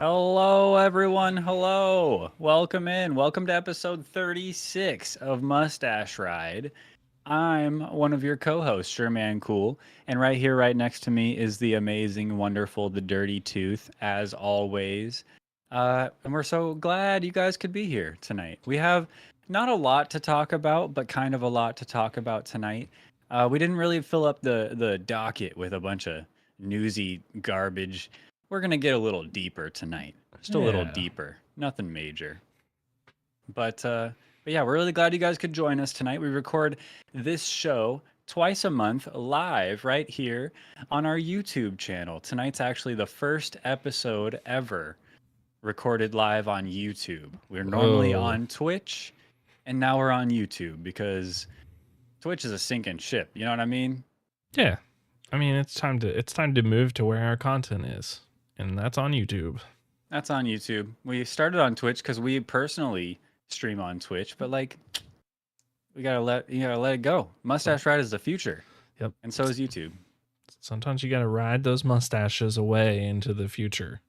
Hello, everyone. Hello. Welcome in. Welcome to episode 36 of Mustache Ride. I'm one of your co-hosts, Sherman Cool, and right here, right next to me is the amazing, wonderful, the Dirty Tooth, as always. And we're so glad you guys could be here tonight. We have not a lot to talk about, but kind of a lot to talk about tonight. We didn't really fill up the docket with a bunch of newsy garbage. We're gonna get a little deeper tonight, just a little Yeah. deeper. Nothing major. But yeah, we're really glad you guys could join us tonight. We record this show twice a month live right here on our YouTube channel. Tonight's actually the first episode ever recorded live on YouTube. We're normally Whoa. on Twitch, and now we're on YouTube because Twitch is a sinking ship. You know what I mean? Yeah. I mean, it's time to move to where our content is, and that's on YouTube. That's on YouTube. We started on Twitch because we personally stream on Twitch, but like we gotta let it go. Mustache Ride is the future. Yep. And so is YouTube. Sometimes you got to ride those mustaches away into the future,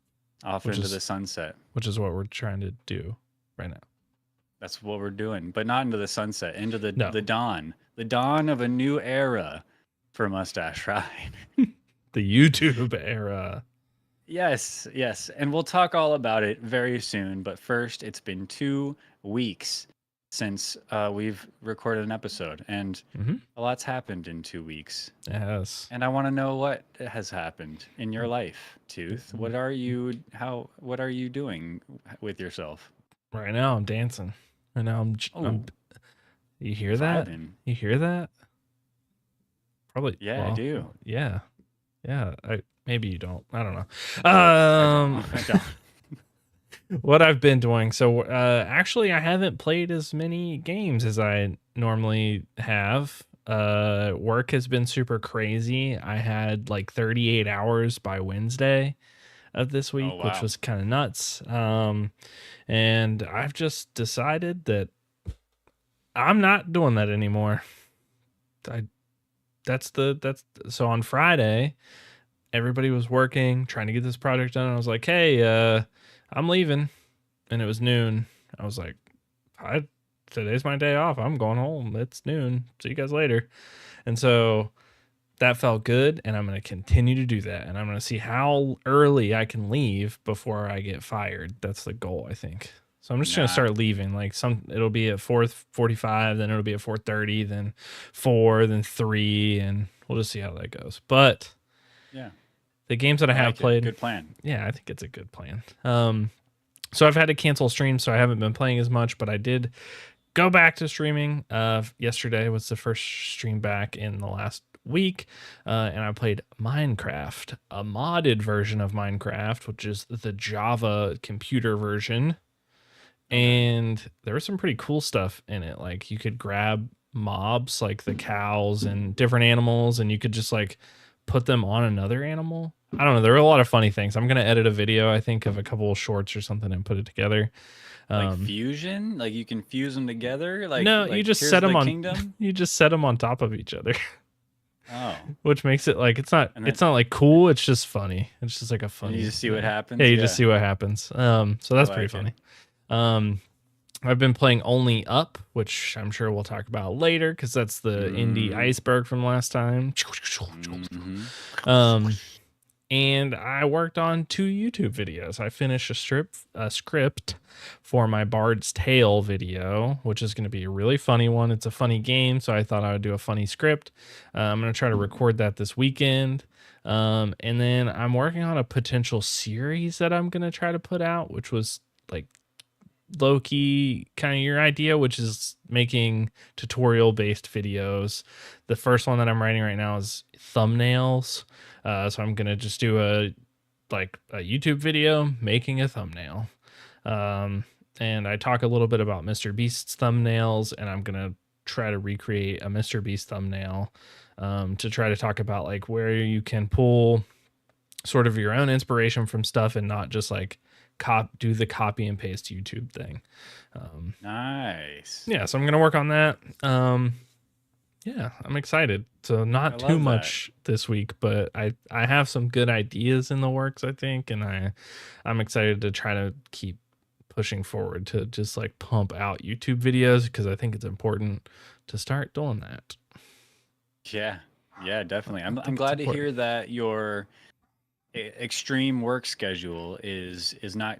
Off Which into is- the sunset. which is what we're trying to do right now. That's what we're doing. But not into the sunset, into the No. the dawn. The dawn of a new era for Mustache Ride. The YouTube era. Yes, yes. And we'll talk all about it very soon. But first, it's been 2 weeks since we've recorded an episode, and Mhm. a lot's happened in 2 weeks. Yes. And I want to know what has happened in your life, Tooth. What are you doing with yourself? Right now I'm dancing. Right now I'm you hear that? Vibing. You hear that? Probably. Yeah, I do. Yeah. Yeah. Maybe you don't. I don't know. I don't. What I've been doing. So actually I haven't played as many games as I normally have. Work has been super crazy. I had like 38 hours by Wednesday of this week, which wow. was kind of nuts. And I've just decided that I'm not doing that anymore. So on Friday, everybody was working, trying to get this project done. And I was like, hey, I'm leaving. And it was noon. I was like, today's my day off. I'm going home. It's noon. See you guys later. And so that felt good. And I'm going to continue to do that. And I'm going to see how early I can leave before I get fired. That's the goal, I think. So I'm just going to start leaving. Like it'll be at 4:45, then it'll be at 4:30, then 4, then 3, and we'll just see how that goes. But Yeah. the games that I have played, Good plan. yeah, I think it's a good plan. So I've had to cancel streams, so I haven't been playing as much, but I did go back to streaming. Yesterday was the first stream back in the last week, and I played Minecraft, a modded version of Minecraft, which is the Java computer version. And there was some pretty cool stuff in it. Like you could grab mobs like the cows and different animals, and you could just like put them on another animal. I don't know. There were a lot of funny things. I'm going to edit a video, I think, of a couple of shorts or something and put it together. Like fusion? Like you can fuse them together? Like No, you just set them on kingdom? You just set them on top of each other. Oh. Which makes it like it's not like cool, it's just funny. It's just like a funny. And you just see what happens. Yeah, you just see what happens. So that's I pretty like funny. I've been playing Only Up, which I'm sure we'll talk about later because that's the indie iceberg from last time. Mhm. And I worked on 2 YouTube videos. I finished a script for my Bard's Tale video, which is going to be a really funny one. It's a funny game, so I thought I would do a funny script. I'm going to try to record that this weekend. And then I'm working on a potential series that I'm going to try to put out, which was like low-key kind of your idea, which is making tutorial-based videos. The first one that I'm writing right now is thumbnails. So I'm gonna just do a YouTube video making a thumbnail. And I talk a little bit about Mr. Beast's thumbnails, and I'm gonna try to recreate a Mr. Beast thumbnail to try to talk about like where you can pull sort of your own inspiration from stuff and not just like do the copy and paste YouTube thing. Nice. Yeah, so I'm gonna work on that. Yeah, I'm excited. So I not too love that. much this week, but I have some good ideas in the works, I think, and I'm excited to try to keep pushing forward to just like pump out YouTube videos because I think it's important to start doing that. Yeah. Yeah, definitely. I I'm think it's glad to important. hear that your extreme work schedule is not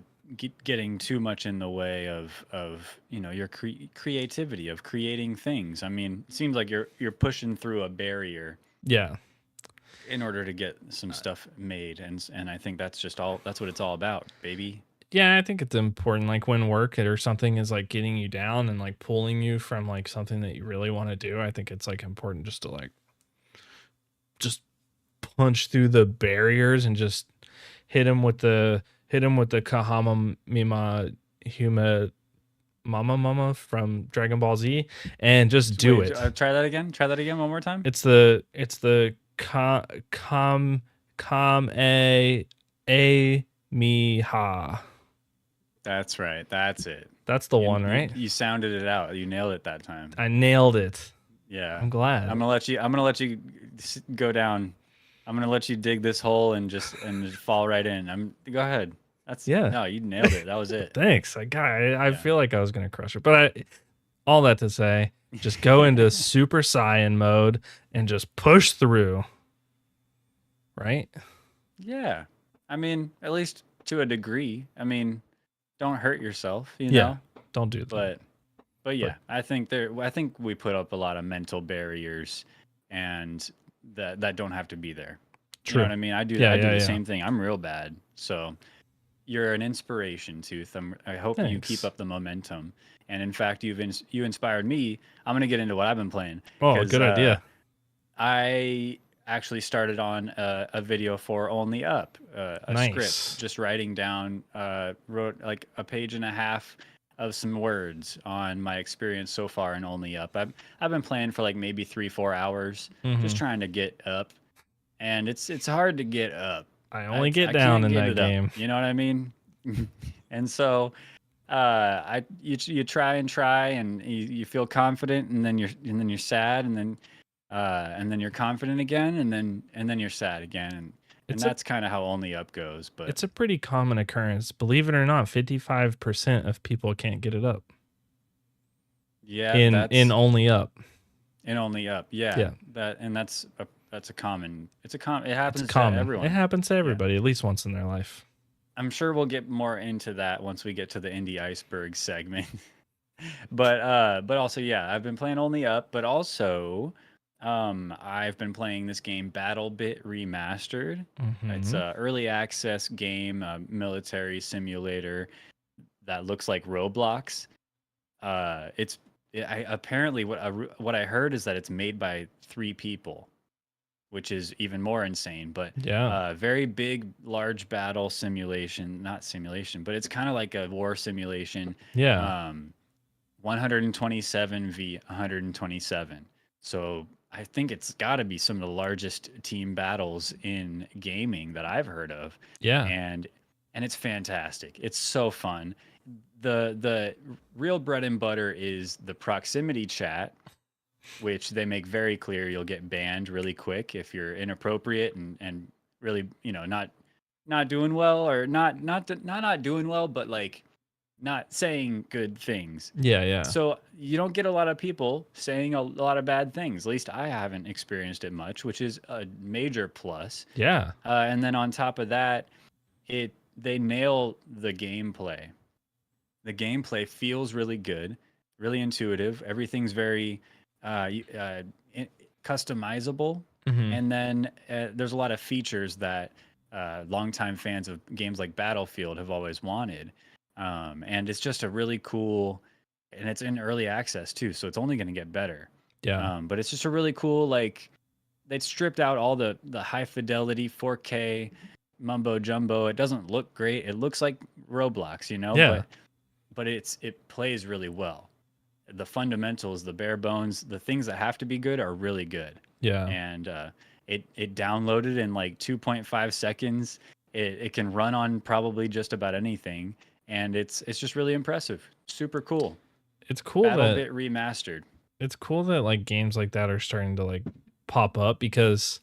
getting too much in the way of your creativity of creating things. I mean, it seems like you're pushing through a barrier Yeah. in order to get some stuff made, and I think that's what it's all about, baby. Yeah, I think it's important like when work or something is like getting you down and like pulling you from like something that you really want to do. I think it's like important just to like just punch through the barriers and just hit him with the Kahama Mima Huma Mama from Dragon Ball Z and just do Wait, it. try that again. Try that again one more time. It's the com a mi ha. That's right. That's it. That's the one, right? You sounded it out. You nailed it that time. I nailed it. Yeah. I'm glad. I'm gonna let you go down. I'm gonna let you dig this hole and just fall right in. Go ahead. Yeah. No, you nailed it. That was it. Thanks. I Yeah. feel like I was gonna crush it, but all that to say, just go into Super Saiyan mode and just push through. Right? Yeah. I mean, at least to a degree. I mean, don't hurt yourself, Yeah. Don't do that. But yeah, I think we put up a lot of mental barriers and that don't have to be there. You know True. what I mean? I do Yeah, I do yeah, the yeah. same thing. I'm real bad. So you're an inspiration, Tooth. I hope you keep Thanks. up the momentum. And in fact, you inspired me. I'm gonna get into what I've been playing Oh, because good idea. I actually started on a video for Only Up, a Nice. script, just writing down, wrote like a page and a half of some words on my experience so far in Only Up. I've been playing for like maybe 3-4 hours, Mm-hmm. just trying to get up, and it's hard to get up. I only get I down can't in get that it up. game. You know what I mean? And so you try and try and you feel confident and then you're sad and then you're confident again and then you're sad again and It's a that's kind of how Only Up goes. But it's a pretty common occurrence. Believe it or not, 55% of people can't get it up yeah, in that's only up. in Only Up. Yeah, Yeah. that's a common. It It's happens to common. It everyone. happens to Yeah. everybody at least once in their life. I'm sure we'll get more into that once we get to the indie iceberg segment. But also yeah, I've been playing Only Up, but also I've been playing this game Battle Bit Remastered. It's Mm-hmm. a early access game, a military simulator that looks like Roblox. Apparently what I heard is that it's made by 3 people, which is even more insane. But Yeah. very big, large battle simulation, not simulation, but it's kind of like a war simulation. Yeah. Um, 127 v 127. So I think it's got to be some of the largest team battles in gaming that I've heard of, Yeah. and it's fantastic. It's so fun. The real bread and butter is the proximity chat, which they make very clear you'll get banned really quick if you're inappropriate and really not doing well or not doing well, but like not saying good things. Yeah, yeah. So you don't get a lot of people saying a lot of bad things. At least I haven't experienced it much, which is a major plus. Yeah. And then on top of that, they nail the gameplay. The gameplay feels really good, really intuitive. Everything's very customizable, Mm-hmm. and then there's a lot of features that longtime fans of games like Battlefield have always wanted. And it's just a really cool, and it's in early access too, so it's only going to get better. Yeah. But it's just a really cool, like they stripped out all the high fidelity 4K mumbo jumbo. It doesn't look great. It looks like Roblox, Yeah. but it plays really well. The fundamentals, the bare bones, the things that have to be good are really good. Yeah. And it downloaded in like 2.5 seconds. It can run on probably just about anything, and it's just really impressive. Super cool. It's cool Battle that Bit Remastered. it's cool that like games like that are starting to like pop up, because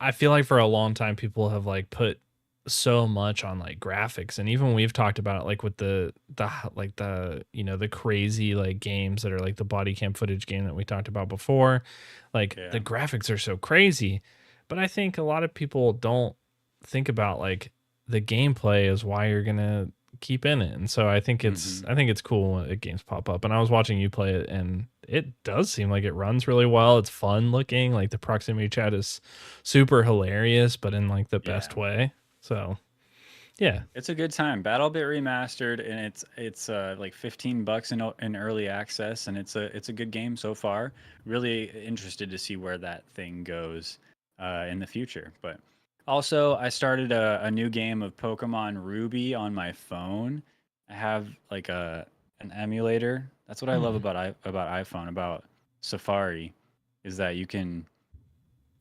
I feel like for a long time people have like put so much on like graphics, and even we've talked about it like with the the crazy like games that are like the body cam footage game that we talked about before. Like Yeah. the graphics are so crazy, but I think a lot of people don't think about like the gameplay is why you're gonna keep in it. And so I think it's cool when games pop up. And I was watching you play it, and it does seem like it runs really well. It's fun looking. Like the proximity chat is super hilarious, but in like the best way. So yeah. It's a good time. BattleBit remastered, and it's like $15 in early access, and it's a good game so far. Really interested to see where that thing goes in the future. But also, I started a new game of Pokemon Ruby on my phone. I have like an emulator. That's what I love Hmm. about iPhone, about Safari, is that you can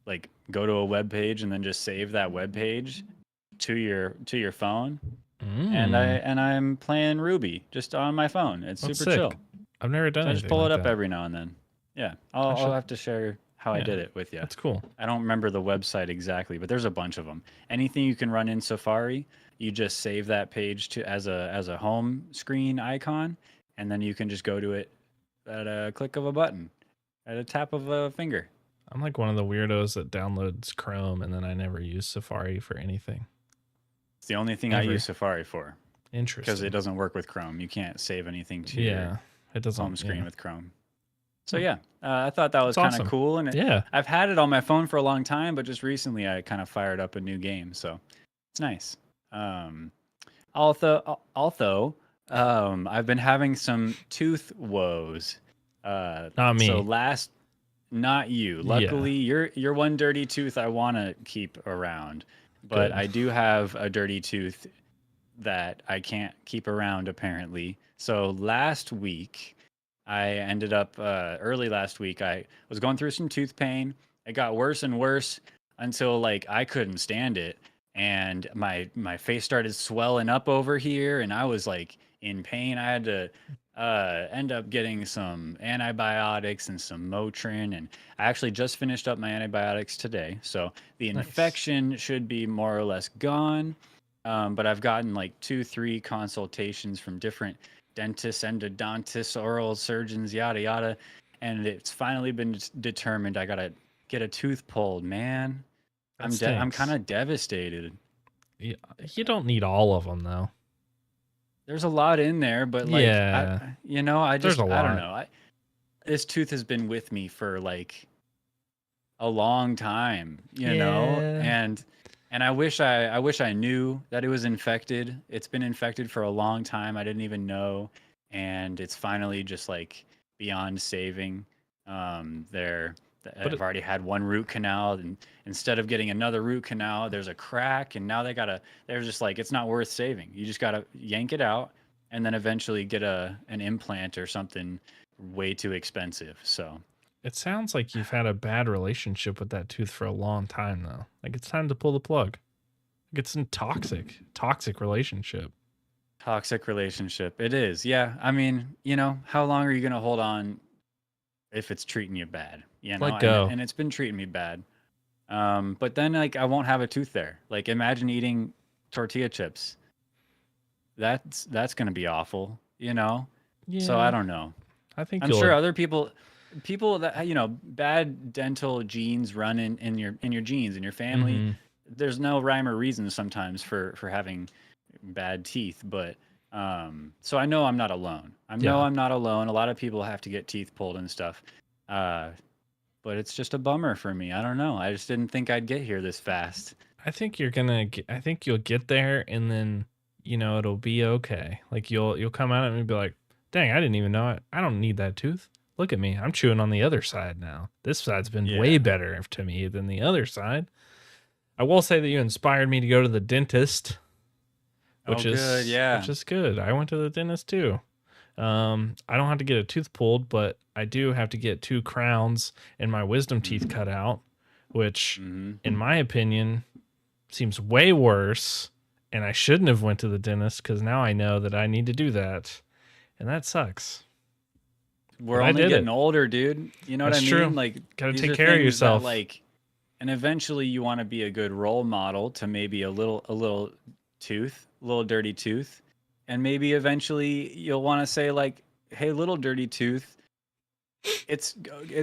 like go to a web page and then just save that web page to your phone, and Mm, I'm playing Ruby just on my phone. It's that's super chill. sick. I've never done So I just anything pull it like up that. every now and then. Yeah, I I'll should. have to share how I Yeah, did it with you. that's cool. I don't remember the website exactly, but there's a bunch of them. Anything you can run in Safari, you just save that page to as a home screen icon, and then you can just go to it at a click of a button, at a tap of a finger. I'm like one of the weirdos that downloads Chrome and then I never use Safari for anything. It's the only thing I use Ever. Safari for, because it Interesting. doesn't work with Chrome. You can't save anything to your Yeah. It doesn't. home screen Yeah. with Chrome. So Hmm. yeah, I thought that was That's kind of awesome. cool, and Yeah. I've had it on my phone for a long time, but just recently I kind of fired up a new game, so it's nice. Um, although I've been having some tooth woes. Not So me. last, not you. Yeah. Luckily, you're one dirty tooth I want to keep around, but Good. I do have a dirty tooth that I can't keep around apparently. So last week, I ended up early last week. I was going through some tooth pain. It got worse and worse until like I couldn't stand it, and my face started swelling up over here, and I was like in pain. I had to end up getting some antibiotics and some Motrin, and I actually just finished up my antibiotics today. So the Nice. infection should be more or less gone. But I've gotten like 3 consultations from different dentists, endodontists, oral surgeons, yada yada, and it's finally been determined I gotta get a tooth pulled. Man, That I'm kind stinks. of devastated. Yeah. You don't need all of them though. There's a lot in there, but like Yeah. There's a I don't lot. know. This tooth has been with me for like a long time, Yeah. and I wish I knew that it was infected. It's been infected for a long time. I didn't even know, and it's finally just like beyond saving. There, But I've already had one root canal, and instead of getting another root canal, there's a crack, and now they're just like, it's not worth saving. You just gotta yank it out, and then eventually get an implant or something way too expensive. So it sounds like you've had a bad relationship with that tooth for a long time though. Like it's time to pull the plug. Like it's a toxic relationship. toxic relationship. It is. Yeah. I mean, how long are you going to hold on if it's treating you bad, Let And go. and it's been treating me bad. But then like I won't have a tooth there. Like imagine eating tortilla chips. That's going to be awful, So I Yeah. don't know. I think I'm sure you'll. other people that bad dental genes run in your genes in your family. Mhm. There's no rhyme or reason sometimes for having bad teeth, but so I know I'm not alone. I know Yeah. I'm not alone. A lot of people have to get teeth pulled and stuff. Uh, but it's just a bummer for me. I don't know. I just didn't think I'd get here this fast. I think you're gonna. I think you'll get there, and then it'll be okay. Like you'll come out and be like, "Dang, I didn't even know it. I don't need that tooth. Look at me. I'm chewing on the other side now. This side's been way Yeah. better to me than the other side." I will say that you inspired me to go to the dentist, Oh, good. which Yeah. is good. I went to the dentist too. I don't have to get a tooth pulled, but I do have to get 2 crowns and my wisdom teeth Hmm. cut out, which, Hmm. in my opinion, seems way worse. And I shouldn't have went to the dentist because now I know that I need to do that, and that sucks. we're But I only did getting it. older, dude. You know what I That's mean? true. Like Gotta these take are care of things that yourself. like, and eventually you want to be a good role model to maybe a little dirty tooth, and maybe eventually you'll want to say like, hey, little dirty tooth, it's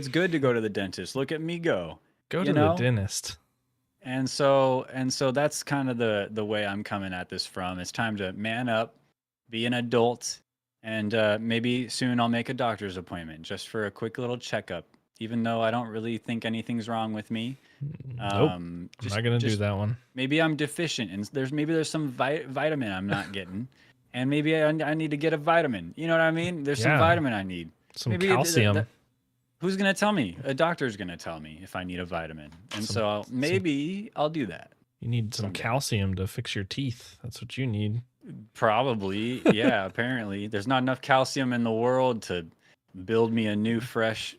good to go to the dentist. Look at me go, Go you to the know? dentist. And so that's kind of the way I'm coming at this from. It's time to man up, be an adult, and maybe soon I'll make a doctor's appointment just for a quick little checkup. Even though I don't really think anything's wrong with me, Nope. I'm just not gonna do just that one. maybe I'm deficient, and there's some vitamin I'm not getting, and maybe I need to get a vitamin. You know what I mean? There's some Yeah. vitamin I need. Some Maybe calcium. who's gonna tell me? A doctor's gonna tell me if I need a vitamin, and Some, so some maybe I'll do that you need some someday. calcium to fix your teeth. That's what you need. Probably, yeah. Apparently, there's not enough calcium in the world to build me a new fresh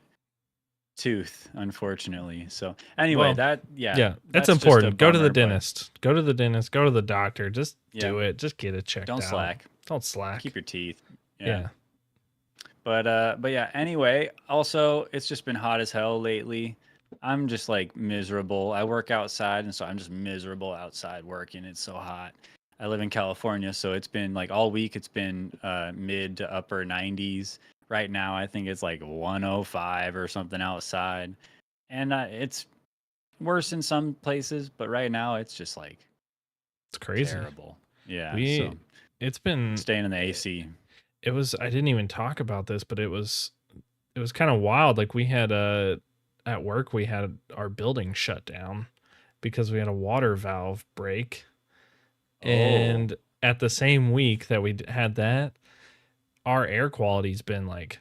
tooth, unfortunately. So anyway, Well, yeah, yeah, it's that's just a important. Go to the bummer, but dentist. Go to the dentist. Go to the doctor. Just yeah, do it. Just get it checked don't out. slack. Don't slack. Keep your teeth. Yeah. Yeah. But yeah, anyway, also it's just been hot as hell lately. I'm just like miserable. I work outside and so I'm just miserable outside working. It's so hot. I live in California, so it's been like all week it's been mid to upper 90s. Right now I think it's like 105 or something outside. And it's worse in some places, but right now it's just like It's crazy. terrible. Yeah, We so it's been staying in the AC. it was I didn't even talk about this, but it was kind of wild. Like we had at work we had our building shut down because we had a water valve break. Oh, And at the same week that had that, our air quality's been like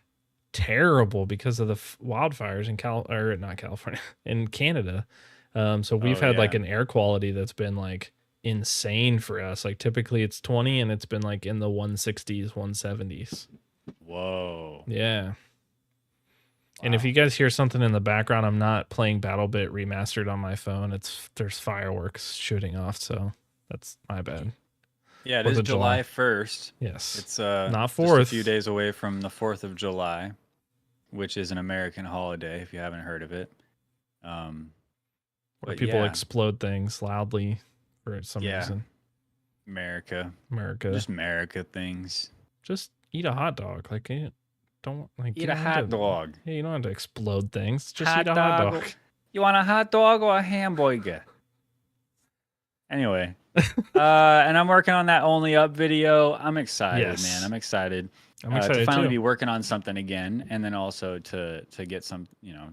terrible because of the wildfires in or not California, in Canada. So we've oh had like yeah. an air quality that's been like insane for us. Like typically it's 20 and it's been like in the 160s, 170s. Whoa. Yeah. And if Wow. you guys hear something in the background, I'm not playing BattleBit Remastered on my phone. There's fireworks shooting off, so that's my bad. Yeah, it 4th is of July. July 1st. Yes. It's Not just a few 4th. days away from the 4th of July, which is an American holiday if you haven't heard of it. Um, Where but people yeah, explode things loudly for some yeah, reason. America, America. just America things. Just eat a hot dog. Like don't like Eat a hot dog. yeah, you don't have to explode things. Just Hot eat a hot dog. dog. You want a hot dog or a hamburger? Anyway, and I'm working on that Only Up video. I'm excited, man. Yes. I'm excited. I'm To excited finally too. be working on something again, and then also to get some,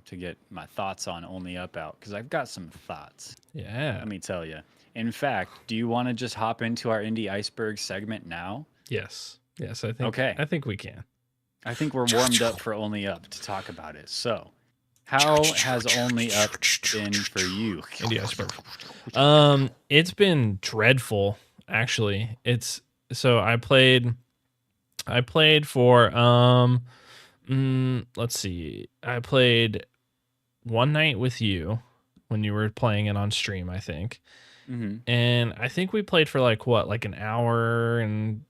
to get my thoughts on Only Up out because I've got some thoughts. Yeah. Let me tell you. In fact, do you want to just hop into our indie iceberg segment now? Yes. Yes, Okay. I think we can. I think we're warmed up for Only Up to talk about it. So, how has Only Up been for you? Indie Iceberg. It's been dreadful, actually. It's so I played for let's see. I played one night with you when you were playing it on stream, I think. Mm-hmm. And I think we played for like an hour and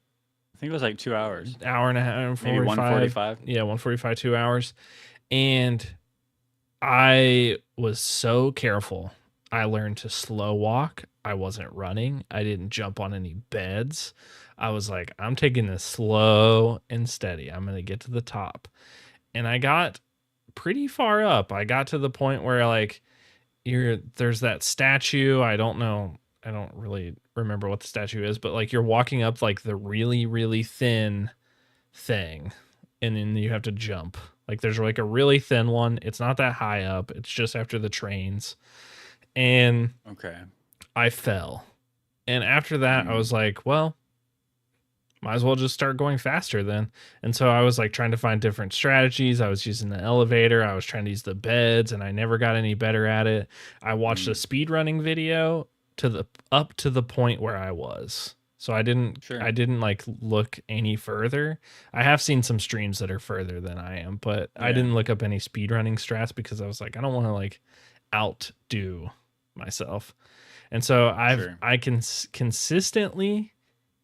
I think it was like 2 hours. hour and a half, Maybe 145. Yeah, 145, 2 hours. And I was so careful. I learned to slow walk. I wasn't running. I didn't jump on any beds. I was like, I'm taking this slow and steady. I'm going to get to the top. And I got pretty far up. I got to the point where like there's that statue. I don't know. I don't really remember what the statue is, but like you're walking up like the really, really thin thing and then you have to jump. Like there's like a really thin one. It's not that high up. It's just after the trains. And Okay. I fell. And after that, I was like, well, might as well just start going faster then. And so I was like trying to find different strategies. I was using the elevator. I was trying to use the beds and I never got any better at it. I watched a speed running video up to the point where I was. So I didn't like look any further. I have seen some streams that are further than I am, but I didn't look up any speedrunning strats because I was like, I don't want to like outdo myself. And so I can consistently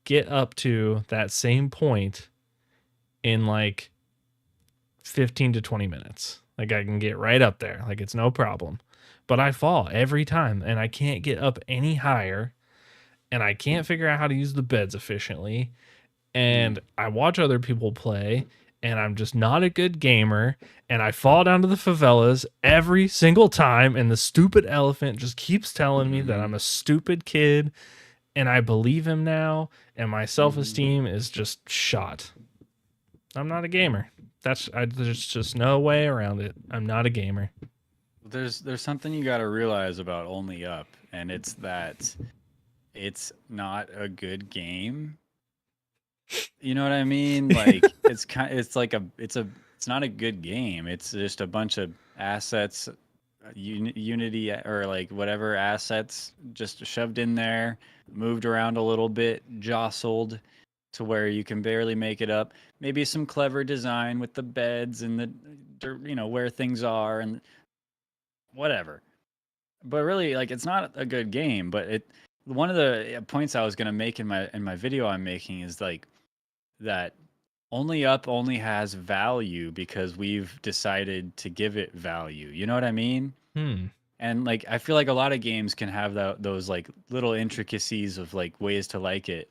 get up to that same point in like 15 to 20 minutes. Like I can get right up there. Like it's no problem. But I fall every time and I can't get up any higher and I can't figure out how to use the beds efficiently. And I watch other people play and I'm just not a good gamer and I fall down to the favelas every single time and the stupid elephant just keeps telling me that I'm a stupid kid and I believe him now and my self-esteem is just shot. I'm not a gamer. There's just no way around it. I'm not a gamer. There's something you got to realize about Only Up, and it's that it's not a good game. You know what I mean? Like it's not a good game. It's just a bunch of assets, Unity or like whatever assets just shoved in there, moved around a little bit, jostled to where you can barely make it up. Maybe some clever design with the beds and the where things are and whatever. But really, like, it's not a good game. But one of the points I was gonna make in my video I'm making is like that Only Up only has value because we've decided to give it value. You know what I mean? And like I feel like a lot of games can have those like little intricacies of like ways to like it,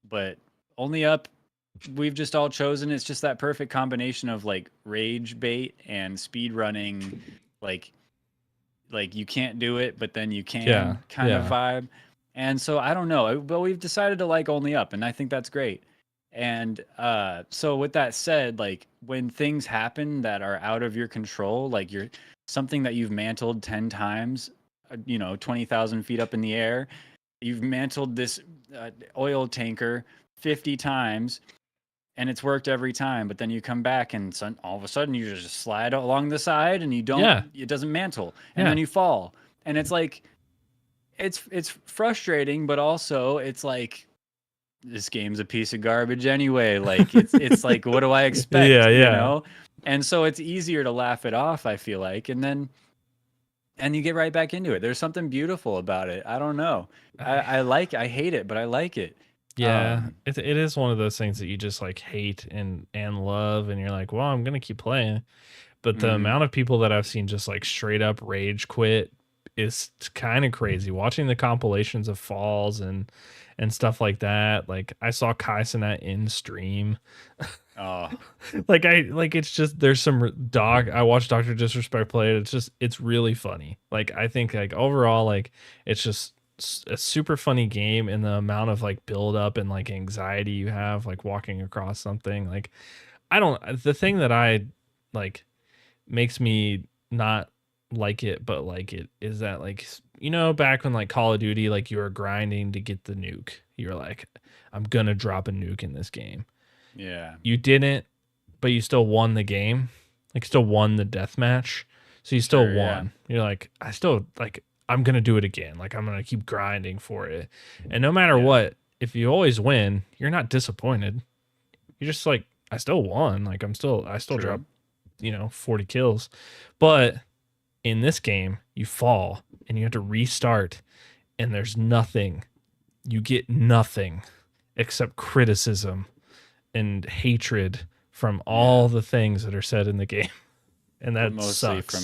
but Only Up, we've just all chosen it's just that perfect combination of like rage bait and speed running, like you can't do it but then you can kind of vibe. And so I don't know, but we've decided to like Only Up and I think that's great. And so with that said, like when things happen that are out of your control, like you're something that you've mantled 10 times, 20,000 feet up in the air, you've mantled this oil tanker 50 times and it's worked every time, but then you come back and all of a sudden you just slide along the side and it doesn't mantle and then you fall. And it's like, it's frustrating, but also it's like, this game's a piece of garbage anyway. Like it's like, what do I expect? You know? And so it's easier to laugh it off, I feel like. And you get right back into it. There's something beautiful about it. I don't know. I hate it, but I like it. Yeah. It is one of those things that you just like hate and love. And you're like, well, I'm going to keep playing. But the amount of people that I've seen just like straight up rage quit is kind of crazy. Watching the compilations of falls and stuff like that. Like I saw Kai Cenat in stream. Oh, it's just there's some I watched Dr. Disrespect play it. It's really funny. Like I think like overall like it's just a super funny game, and the amount of like build up and like anxiety you have like walking across something. Like the thing that I like makes me not like it but like it is that like back when like Call of Duty, like you were grinding to get the nuke, you were like, I'm gonna drop a nuke in this game. Yeah, you didn't, but you still won the game, like still won the death match, so you still won. You're like, I'm gonna do it again, like I'm gonna keep grinding for it. And no matter what, if you always win, you're not disappointed. You're just like, I still won, like I still dropped 40 kills. But in this game, you fall and you have to restart, and there's nothing. You get nothing except criticism and hatred from all the things that are said in the game. And that mostly sucks.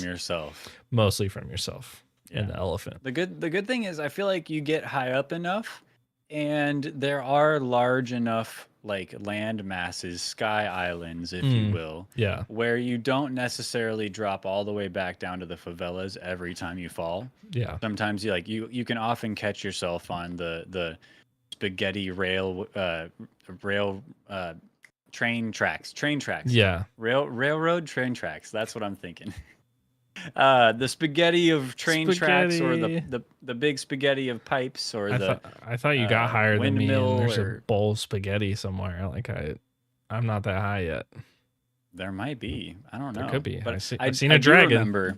Mostly from yourself and the elephant. The good thing is I feel like you get high up enough and there are large enough like land masses, sky islands, if you will, where you don't necessarily drop all the way back down to the favelas every time you fall. Yeah. Sometimes you can often catch yourself on the spaghetti train tracks. Yeah. Railroad train tracks. That's what I'm thinking. The spaghetti of train tracks, or the big spaghetti of pipes, or I thought you got higher than me, and there's a bowl of spaghetti somewhere. Like I'm not that high yet. There might be. I don't know. There could be. But I've seen a dragon. Remember.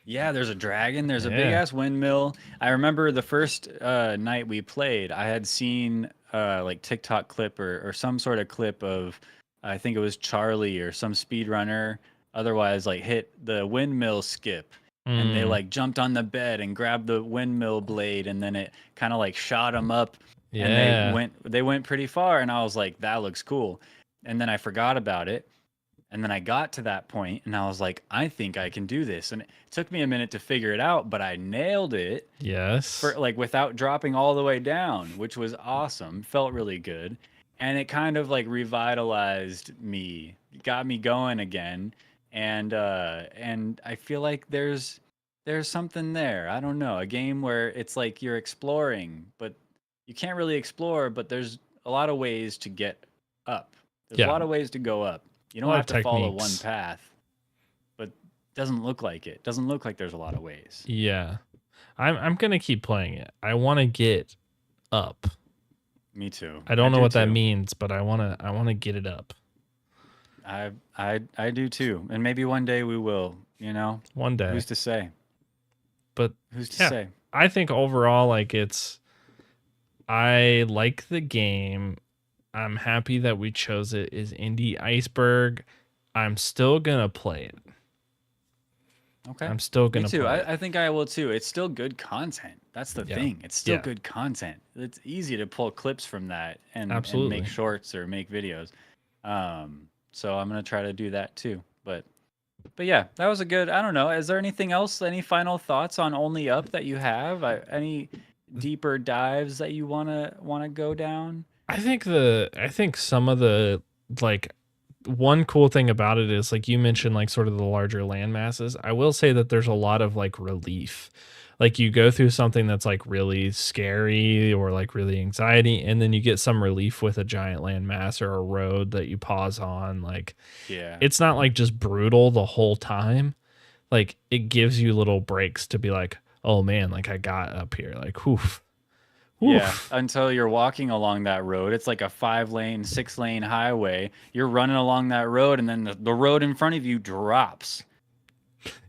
Yeah, there's a dragon. There's a big ass windmill. I remember the first night we played, I had seen like TikTok clip or some sort of clip of, I think it was Charlie or some speedrunner, otherwise like hit the windmill skip, and they like jumped on the bed and grabbed the windmill blade, and then it kind of like shot them up, and they went pretty far, and I was like, that looks cool. And then I forgot about it, And then I got to that point and I was like, I think I can do this. And it took me a minute to figure it out, but I nailed it for Yes. like without dropping all the way down, which was awesome. Felt really good. And it kind of like revitalized me, got me going again. And I feel like there's something there. I don't know, a game where it's like you're exploring, but you can't really explore, but there's a lot of ways to get up. There's a Yeah. lot of ways to go up. You A don't lot have of to follow one techniques. path, but doesn't look like it. Doesn't look like there's a lot of ways. Yeah. I'm gonna keep playing it. I want to get up. Me too. I don't know do what that too. means, but I wanna get it up. I do too. And maybe one day we will, you know? One day. Who's to say? But Who's to yeah, say? I think overall, like I like the game. I'm happy that we chose it as Indie Iceberg. I'm still gonna play it. Okay. I'm still Me gonna too. play it. I think I will too. It's still good content. That's the Yeah. thing. It's still Yeah. good content. It's easy to pull clips from that and Absolutely. make shorts or make videos. So I'm gonna try to do that too. But yeah, that was a good. I don't know. Is there anything else? Any final thoughts on Only Up that you have? Any deeper dives that you wanna go down? I think some of the like one cool thing about it is like you mentioned like sort of the larger land masses. I will say that there's a lot of like relief. Like you go through something that's like really scary or like really anxiety, and then you get some relief with a giant land mass or a road that you pause on. Like Yeah. it's not like just brutal the whole time. Like it gives you little breaks to be like, oh man, like I got up here. Like woof. Yeah, Woof. until you're walking along that road. It's like a 5-lane, 6-lane highway. You're running along that road, and then the road in front of you drops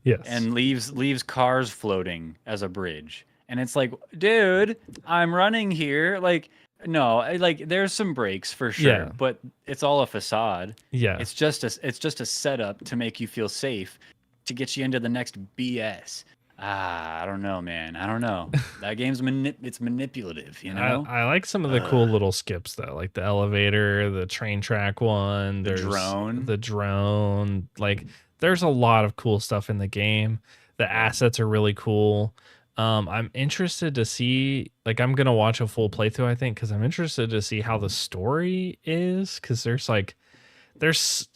Yes. and leaves cars floating as a bridge. And it's like, dude, I'm running here. Like, no, like there's some breaks for sure, Yeah. but it's all a facade. Yeah. It's just a setup to make you feel safe, to get you into the next BS. I don't know, man. I don't know. That game's it's manipulative, you know? I like some of the cool little skips though, like the elevator, the train track one, The there's drone. the drone. Like there's a lot of cool stuff in the game. The assets are really cool. I'm interested to see, like I'm gonna watch a full playthrough, I think, because I'm interested to see how the story is. Cause there's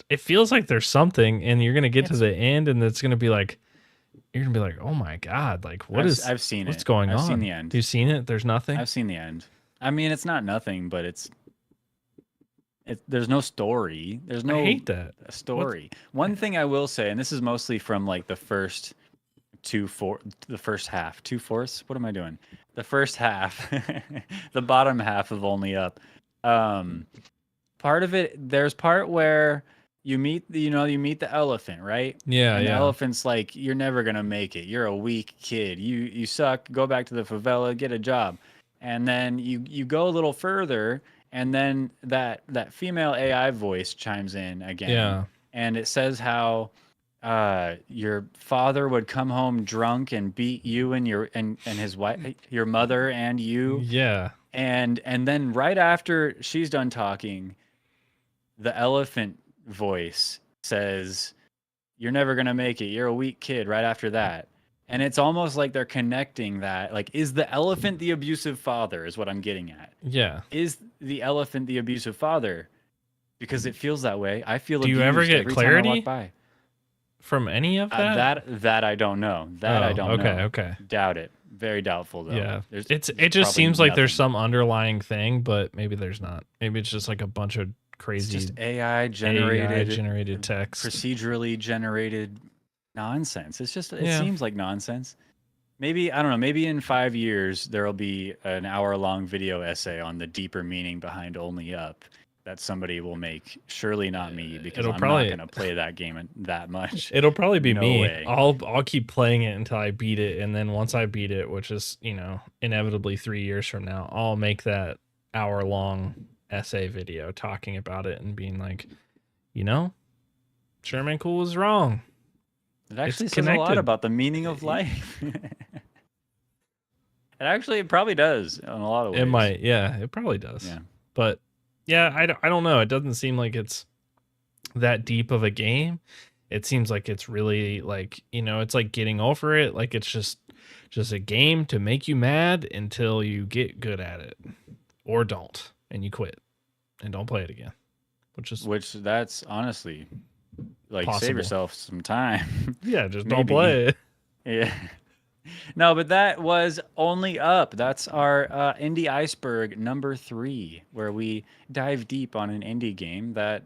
it feels like there's something, and you're gonna get to the end and it's gonna be like you're gonna be like, oh my god, like I've seen what's it. going on? I've seen the end. You've seen it? There's nothing? I've seen the end. I mean, it's not nothing, but there's no story. There's I no hate that. story. One thing I will say, and this is mostly from like the first the first half, 2/4. What am I doing? The first half, the bottom half of Only Up. Part of it, there's part where you meet the elephant, right? Yeah, And the yeah. elephant's like, you're never gonna make it. You're a weak kid. You suck. Go back to the favela, get a job. And then you go a little further, and then that female AI voice chimes in again. Yeah. And it says how your father would come home drunk and beat you and his wife, your mother and you. Yeah. And then right after she's done talking, the elephant voice says, you're never going to make it. You're a weak kid right after that. And it's almost like they're connecting that. Like, is the elephant the abusive father is what I'm getting at. Yeah. Is the elephant the abusive father? Because it feels that way. I feel Do you abused ever get every clarity? time I walk by. From any of that? That I don't know. That I don't know. Okay. Doubt it. Very doubtful though. Yeah. There's It just probably seems like there's nothing. some underlying thing, but maybe there's not. Maybe it's just like a bunch of It's crazy just AI generated text. procedurally generated nonsense. It's just it Yeah. seems like nonsense. Maybe I don't know, maybe in 5 years there'll be an hour-long video essay on the deeper meaning behind Only Up that somebody will make. Surely not me, because It'll I'm probably- not going to play that game that much. It'll probably be No me. way. I'll keep playing it until I beat it, and then once I beat it, which is, inevitably 3 years from now, I'll make that hour-long essay video talking about it and being like, Sherman Cool was wrong. It actually It's says a lot connected. about the meaning of life. It probably does in a lot of ways. It might, yeah, it probably does. Yeah. But yeah, I don't know. It doesn't seem like it's that deep of a game, it seems like it's really like, it's like getting over it. Like it's just a game to make you mad until you get good at it, or don't, and you quit and don't play it again, which that's honestly like possible. save yourself some time. Yeah, just don't play it. Yeah. No, but that was Only Up. That's our indie iceberg number 3, where we dive deep on an indie game that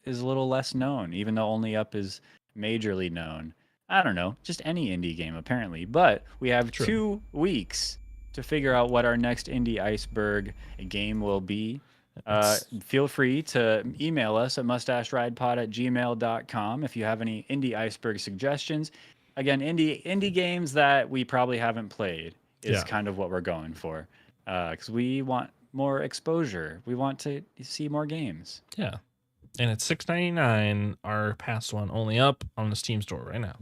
is a little less known, even though Only Up is majorly known. I don't know, just any indie game apparently. But we have 2 weeks to figure out what our next indie iceberg game will be. Feel free to email us at mustacheridepod@gmail.com if you have any indie iceberg suggestions. Again, indie games that we probably haven't played is kind of what we're going for, because we want more exposure. We want to see more games. Yeah, and it's $6.99. Our past one, Only Up, on the Steam store right now.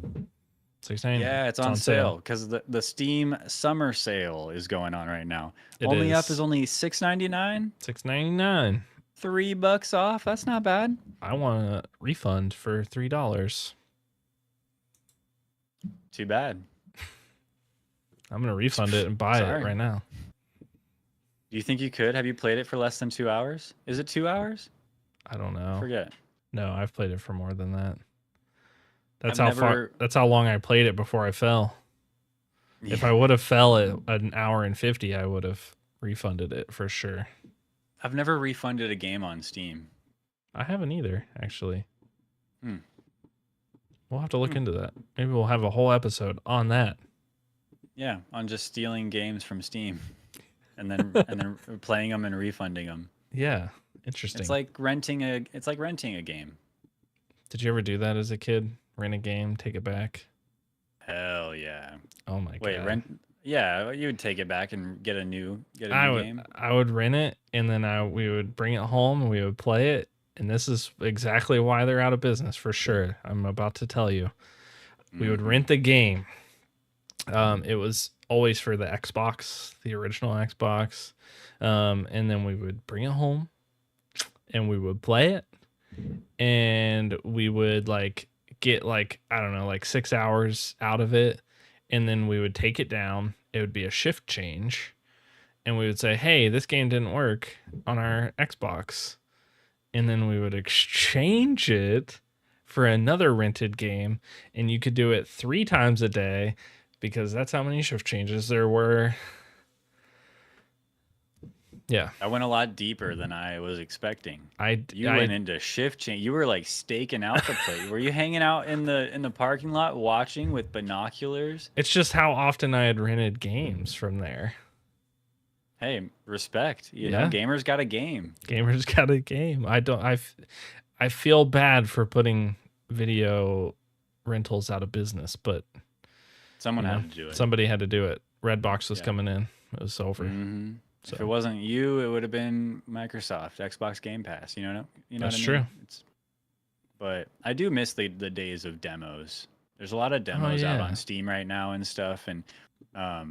$6.99. Yeah, it's on sale because the Steam summer sale is going on right now. Only Up is only $6.99. $6.99. $3 off. That's not bad. I want a refund for $3. Too bad. I'm gonna refund it and buy it right now. Do you think you could? Have you played it for less than 2 hours? Is it 2 hours? I don't know. Forget. No, I've played it for more than that. That's That's how long I played it before I fell. Yeah. If I would have fell at an hour and 50, I would have refunded it for sure. I've never refunded a game on Steam. I haven't either, actually. We'll have to look into that. Maybe we'll have a whole episode on that. Yeah, on just stealing games from Steam, and then playing them and refunding them. Yeah, interesting. It's like renting a game. Did you ever do that as a kid? Rent a game, take it back? Hell yeah! Oh my god! Wait, rent? Yeah, you would take it back and get a new game. I would rent it, and then we would bring it home and we would play it. And this is exactly why they're out of business for sure. I'm about to tell you. We would rent the game. It was always for the Xbox, the original Xbox. And then we would bring it home and we would play it. And we would get I don't know, 6 hours out of it. And then we would take it down. It would be a shift change. And we would say, hey, this game didn't work on our Xbox. And then we would exchange it for another rented game, and you could do it 3 times a day because that's how many shift changes there were. Yeah, I went a lot deeper than I was expecting. You went into shift change. You were staking out the place. Were you hanging out in the parking lot watching with binoculars? It's just how often I had rented games from there. Hey, respect. You know, gamers got a game. Gamers got a game. I feel bad for putting video rentals out of business, but someone had to do it. Somebody had to do it. Redbox was coming in. It was over. Mm-hmm. So. If it wasn't you, it would have been Microsoft, Xbox Game Pass. You know That's true. But I do miss the days of demos. There's a lot of demos out on Steam right now and stuff, and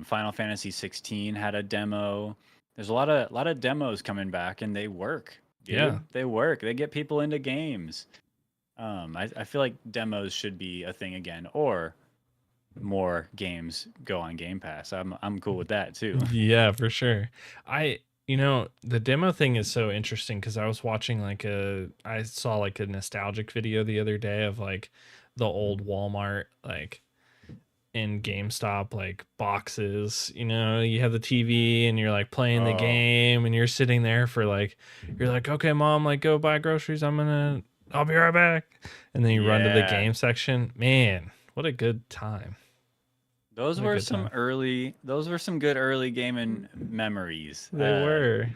Final Fantasy 16 had a demo. There's a lot of demos coming back, and they work. Dude. Yeah, they work. They get people into games. I feel like demos should be a thing again, or more games go on Game Pass. I'm cool with that too. Yeah, for sure. The demo thing is so interesting because I was watching I saw a nostalgic video the other day of the old Walmart in GameStop boxes. You have the TV and you're playing the game and you're sitting there for you're okay, mom, go buy groceries, I'll be right back, and then you run to the game section. Man, what a good time. Those were some good early gaming memories. They were.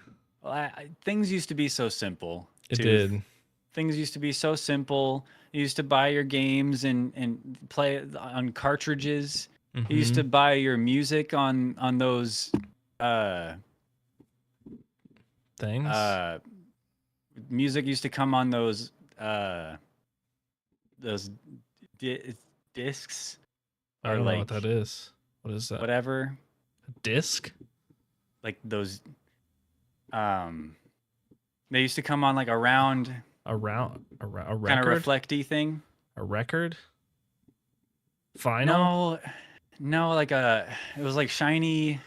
Things used to be so simple. It did. Things used to be so simple. You used to buy your games and play on cartridges. Mm-hmm. You used to buy your music on those things. Music used to come on those discs. I don't know what that is. What is that? Whatever. A disc? Those. They used to come on a round. A record? Kind of reflecty thing. A record? Final? No, like it was like shiny.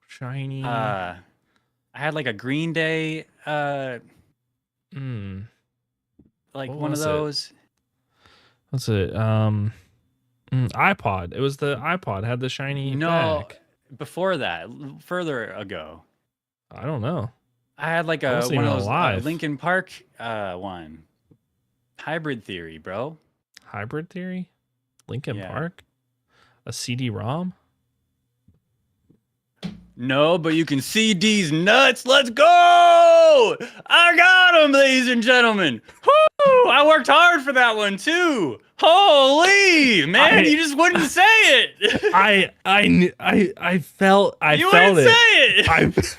Shiny. I had like a Green Day, like What one of was it? those. What's it? iPod. It was the iPod. Had the shiny No, back. before that, further ago, I don't know. I had like I wasn't one of even those alive. Linkin Park one. Hybrid Theory, bro. Hybrid Theory? Linkin Yeah. Park? A CD-ROM? No, but you can see these nuts. Let's go! I got them, ladies and gentlemen. Woo! I worked hard for that one too. Holy man, you just wouldn't say it. I felt you it. wouldn't say it.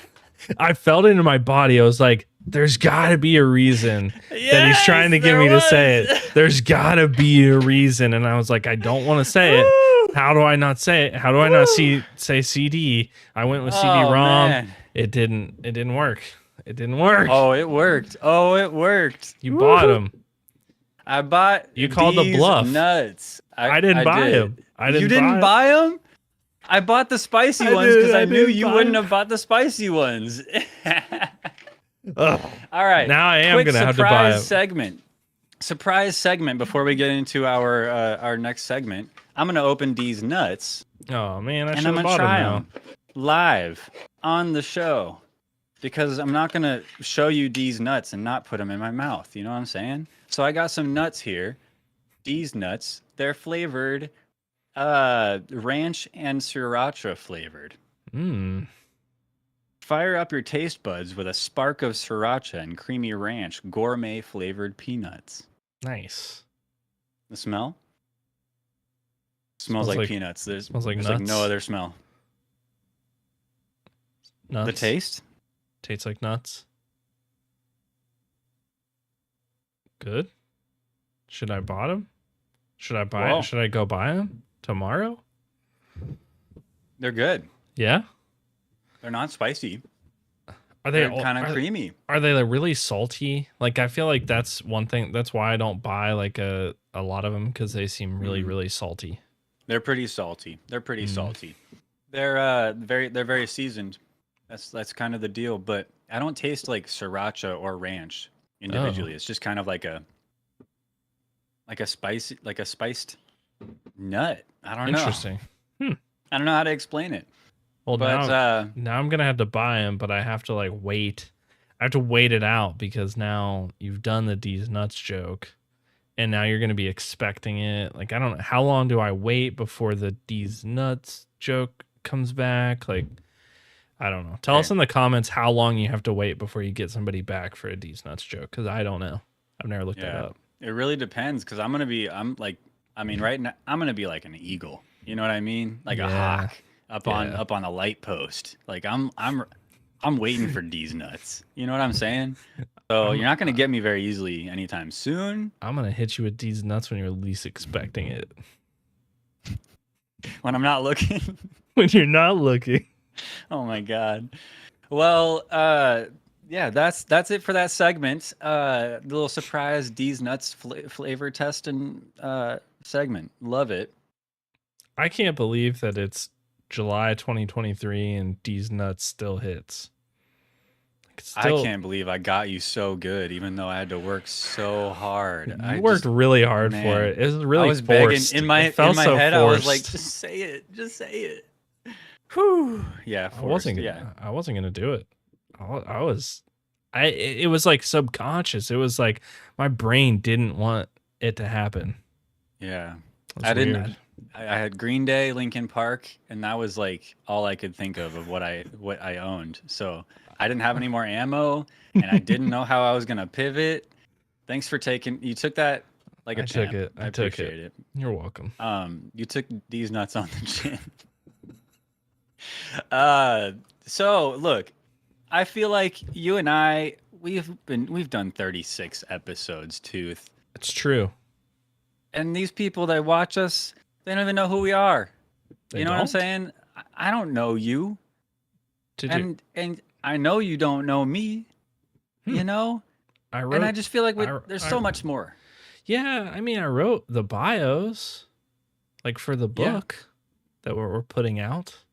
I felt it in my body. I was like, there's got to be a reason that he's trying to get me to say it. There's got to be a reason. And I was like, I don't want to say it. How do I not say it? How do I not say CD? I went with CD-ROM. Man. It didn't work. It didn't work. Oh, it worked. Oh, it worked. You bought them. I bought. You called the bluff. Nuts. I didn't buy them. You didn't buy them? I bought the spicy ones because I knew you wouldn't have bought the spicy ones. Ugh. All right. Now I am going to have to buy them. Surprise segment before we get into our next segment. I'm going to open these nuts. Oh, man. And I'm going to try them live on the show because I'm not going to show you these nuts and not put them in my mouth. You know what I'm saying? So I got some nuts here. These nuts, they're flavored ranch and sriracha flavored. Fire up your taste buds with a spark of sriracha and creamy ranch gourmet flavored peanuts. Nice. The smell? Smells like peanuts. Smells like there's nuts. like no other smell. Nuts. The taste? Tastes like nuts. Good. Should I buy them? Should I buy it? Should I go buy them tomorrow? They're good. Yeah? They're not spicy. Are they kind of creamy? Are they like really salty? Like I feel like that's one thing. That's why I don't buy like a lot of them because they seem really really salty. They're pretty salty. They're very seasoned. That's kind of the deal. But I don't taste like sriracha or ranch individually. It's just kind of like a spiced nut. I don't know. Interesting. I don't know how to explain it. Well, but now I'm gonna have to buy them, but I have to like wait. I have to wait it out because now you've done the D's nuts joke, and now you're gonna be expecting it. Like I don't know how long do I wait before the D's nuts joke comes back. Like I don't know. Tell us in the comments how long you have to wait before you get somebody back for a D's nuts joke because I don't know. I've never looked that up. It really depends because right now I'm gonna be like an eagle. You know what I mean? Like a hawk. Up on a light post. Like I'm waiting for D's nuts. You know what I'm saying? So you're not gonna get me very easily anytime soon. I'm gonna hit you with D's nuts when you're least expecting it. When I'm not looking. When you're not looking. Oh my god. Well, yeah, that's it for that segment. The little surprise D's nuts flavor testing segment. Love it. I can't believe that it's July 2023 and D's nuts still hits. I can't believe I got you so good, even though I had to work so hard. I worked really hard for it. It was really I was forced. begging in my head. Forced. I was like, just say it. Whew. Yeah, forced. I wasn't gonna do it. It was like subconscious. It was like my brain didn't want it to happen. Yeah, I didn't. I had Green Day, Linkin Park, and that was like all I could think of what I owned. So I didn't have any more ammo, and I didn't know how I was gonna pivot. Thanks for you took that like a champ. Took it. I appreciate it. You're welcome. You took these nuts on the chin. So look, I feel like you and I we've done 36 episodes, Tooth. It's true. And these people that watch us, they don't even know who we are. They you know don't? what I'm saying? I don't know you. Did you? And I know you don't know me. You know? I And I wrote. just feel like I, there's I so much more. yeah. I mean, I wrote the bios like for the Yeah, book that we're putting out,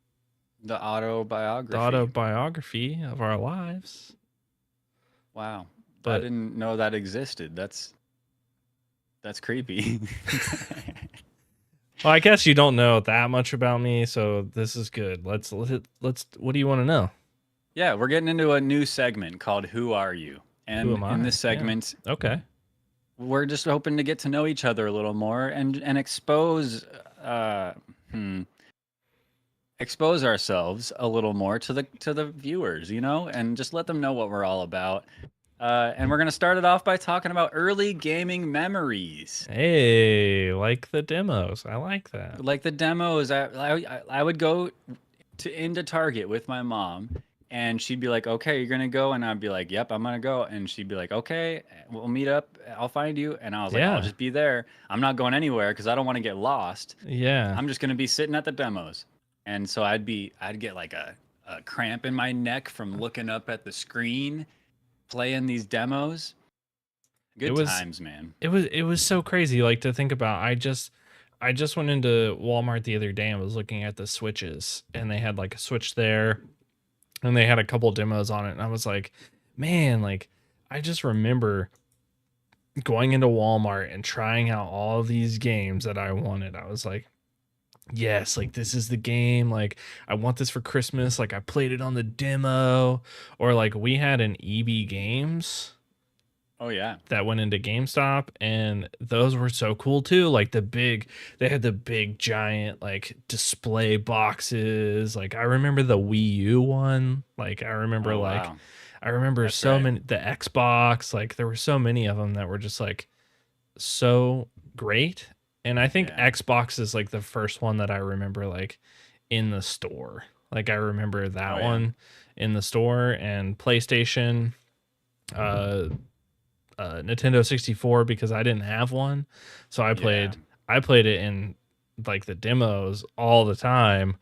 the the autobiography. autobiography of our lives. Wow, I But didn't know that existed. That's creepy. well, I guess you don't know that much about me, so this is good. Let's. What do you want to know? Yeah, we're getting into a new segment called "Who Are You?" Who And am in this I? Yeah. segment, Okay. we're just hoping to get to know each other a little more and expose uh hmm, expose ourselves a little more to the viewers, you know, and just let them know what we're all about. And we're gonna start it off by talking about early gaming memories. Hey, like the demos. I like that. Like the demos, I would go into Target with my mom, and she'd be like, "Okay, you're gonna go," and I'd be like, "Yep, I'm gonna go," and she'd be like, "Okay, we'll meet up. I'll find you," and I was like, "I'll Yeah. just be there. I'm not going anywhere because I don't want to get lost. Yeah. I'm just gonna be sitting at the demos." And so I'd get like a cramp in my neck from looking up at the screen, playing these demos. It Good was times, man. it was so crazy like to think about. I just went into Walmart the other day and was looking at the Switches, and they had like a Switch there, and they had a couple demos on it, and I was like, man, like I just remember going into Walmart and trying out all of these games that I wanted. I was like, yes, like this is the game. Like I want this for Christmas. Like I played it on the demo, or like we had an EB Games Oh yeah, that went into GameStop, and those were so cool too. Like they had the big giant like display boxes. Like I remember the Wii U one. Like oh wow, I remember that's so right. many, the Xbox. Like there were so many of them that were just like so great. And I think Yeah, Xbox is like the first one that I remember like in the store. Like I remember oh that yeah, one in the store, and PlayStation, uh, Nintendo 64 because I didn't have one. So yeah. I played it in like the demos all the time,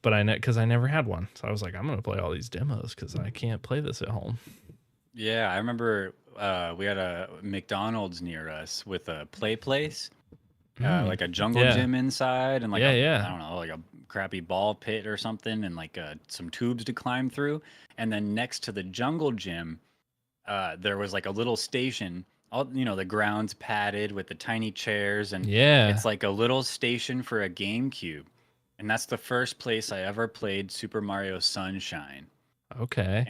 but cuz I never had one. So I was like, I'm going to play all these demos cuz I can't play this at home. Yeah, I remember we had a McDonald's near us with a play place, Mm. like a jungle Yeah. gym inside, and like Yeah, a I yeah. don't know, like a crappy ball pit or something, and like some tubes to climb through. And then next to the jungle gym, there was like a little station. All the ground's padded with the tiny chairs, and Yeah. it's like a little station for a GameCube. And that's the first place I ever played Super Mario Sunshine. Okay.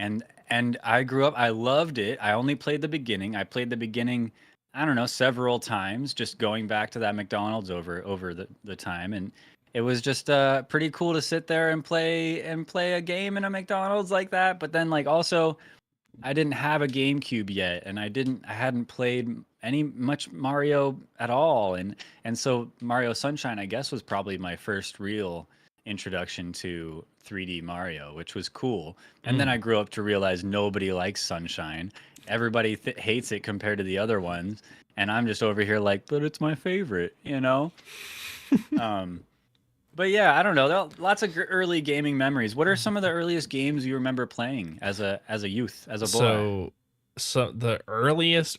And I grew up, I loved it. I only played the beginning. I played the beginning, I don't know, several times, just going back to that McDonald's over the time. And it was just pretty cool to sit there and play a game in a McDonald's like that. But then like also I didn't have a GameCube yet, and I hadn't played any much Mario at all. And so Mario Sunshine, I guess, was probably my first real introduction to 3D Mario, which was cool. And then Mm. I grew up to realize nobody likes Sunshine. Everybody hates it compared to the other ones, and I'm just over here like, but it's my favorite, you know? Um, but yeah, I don't know. There are lots of early gaming memories. What are some of the earliest games you remember playing as a youth, as a boy? So the earliest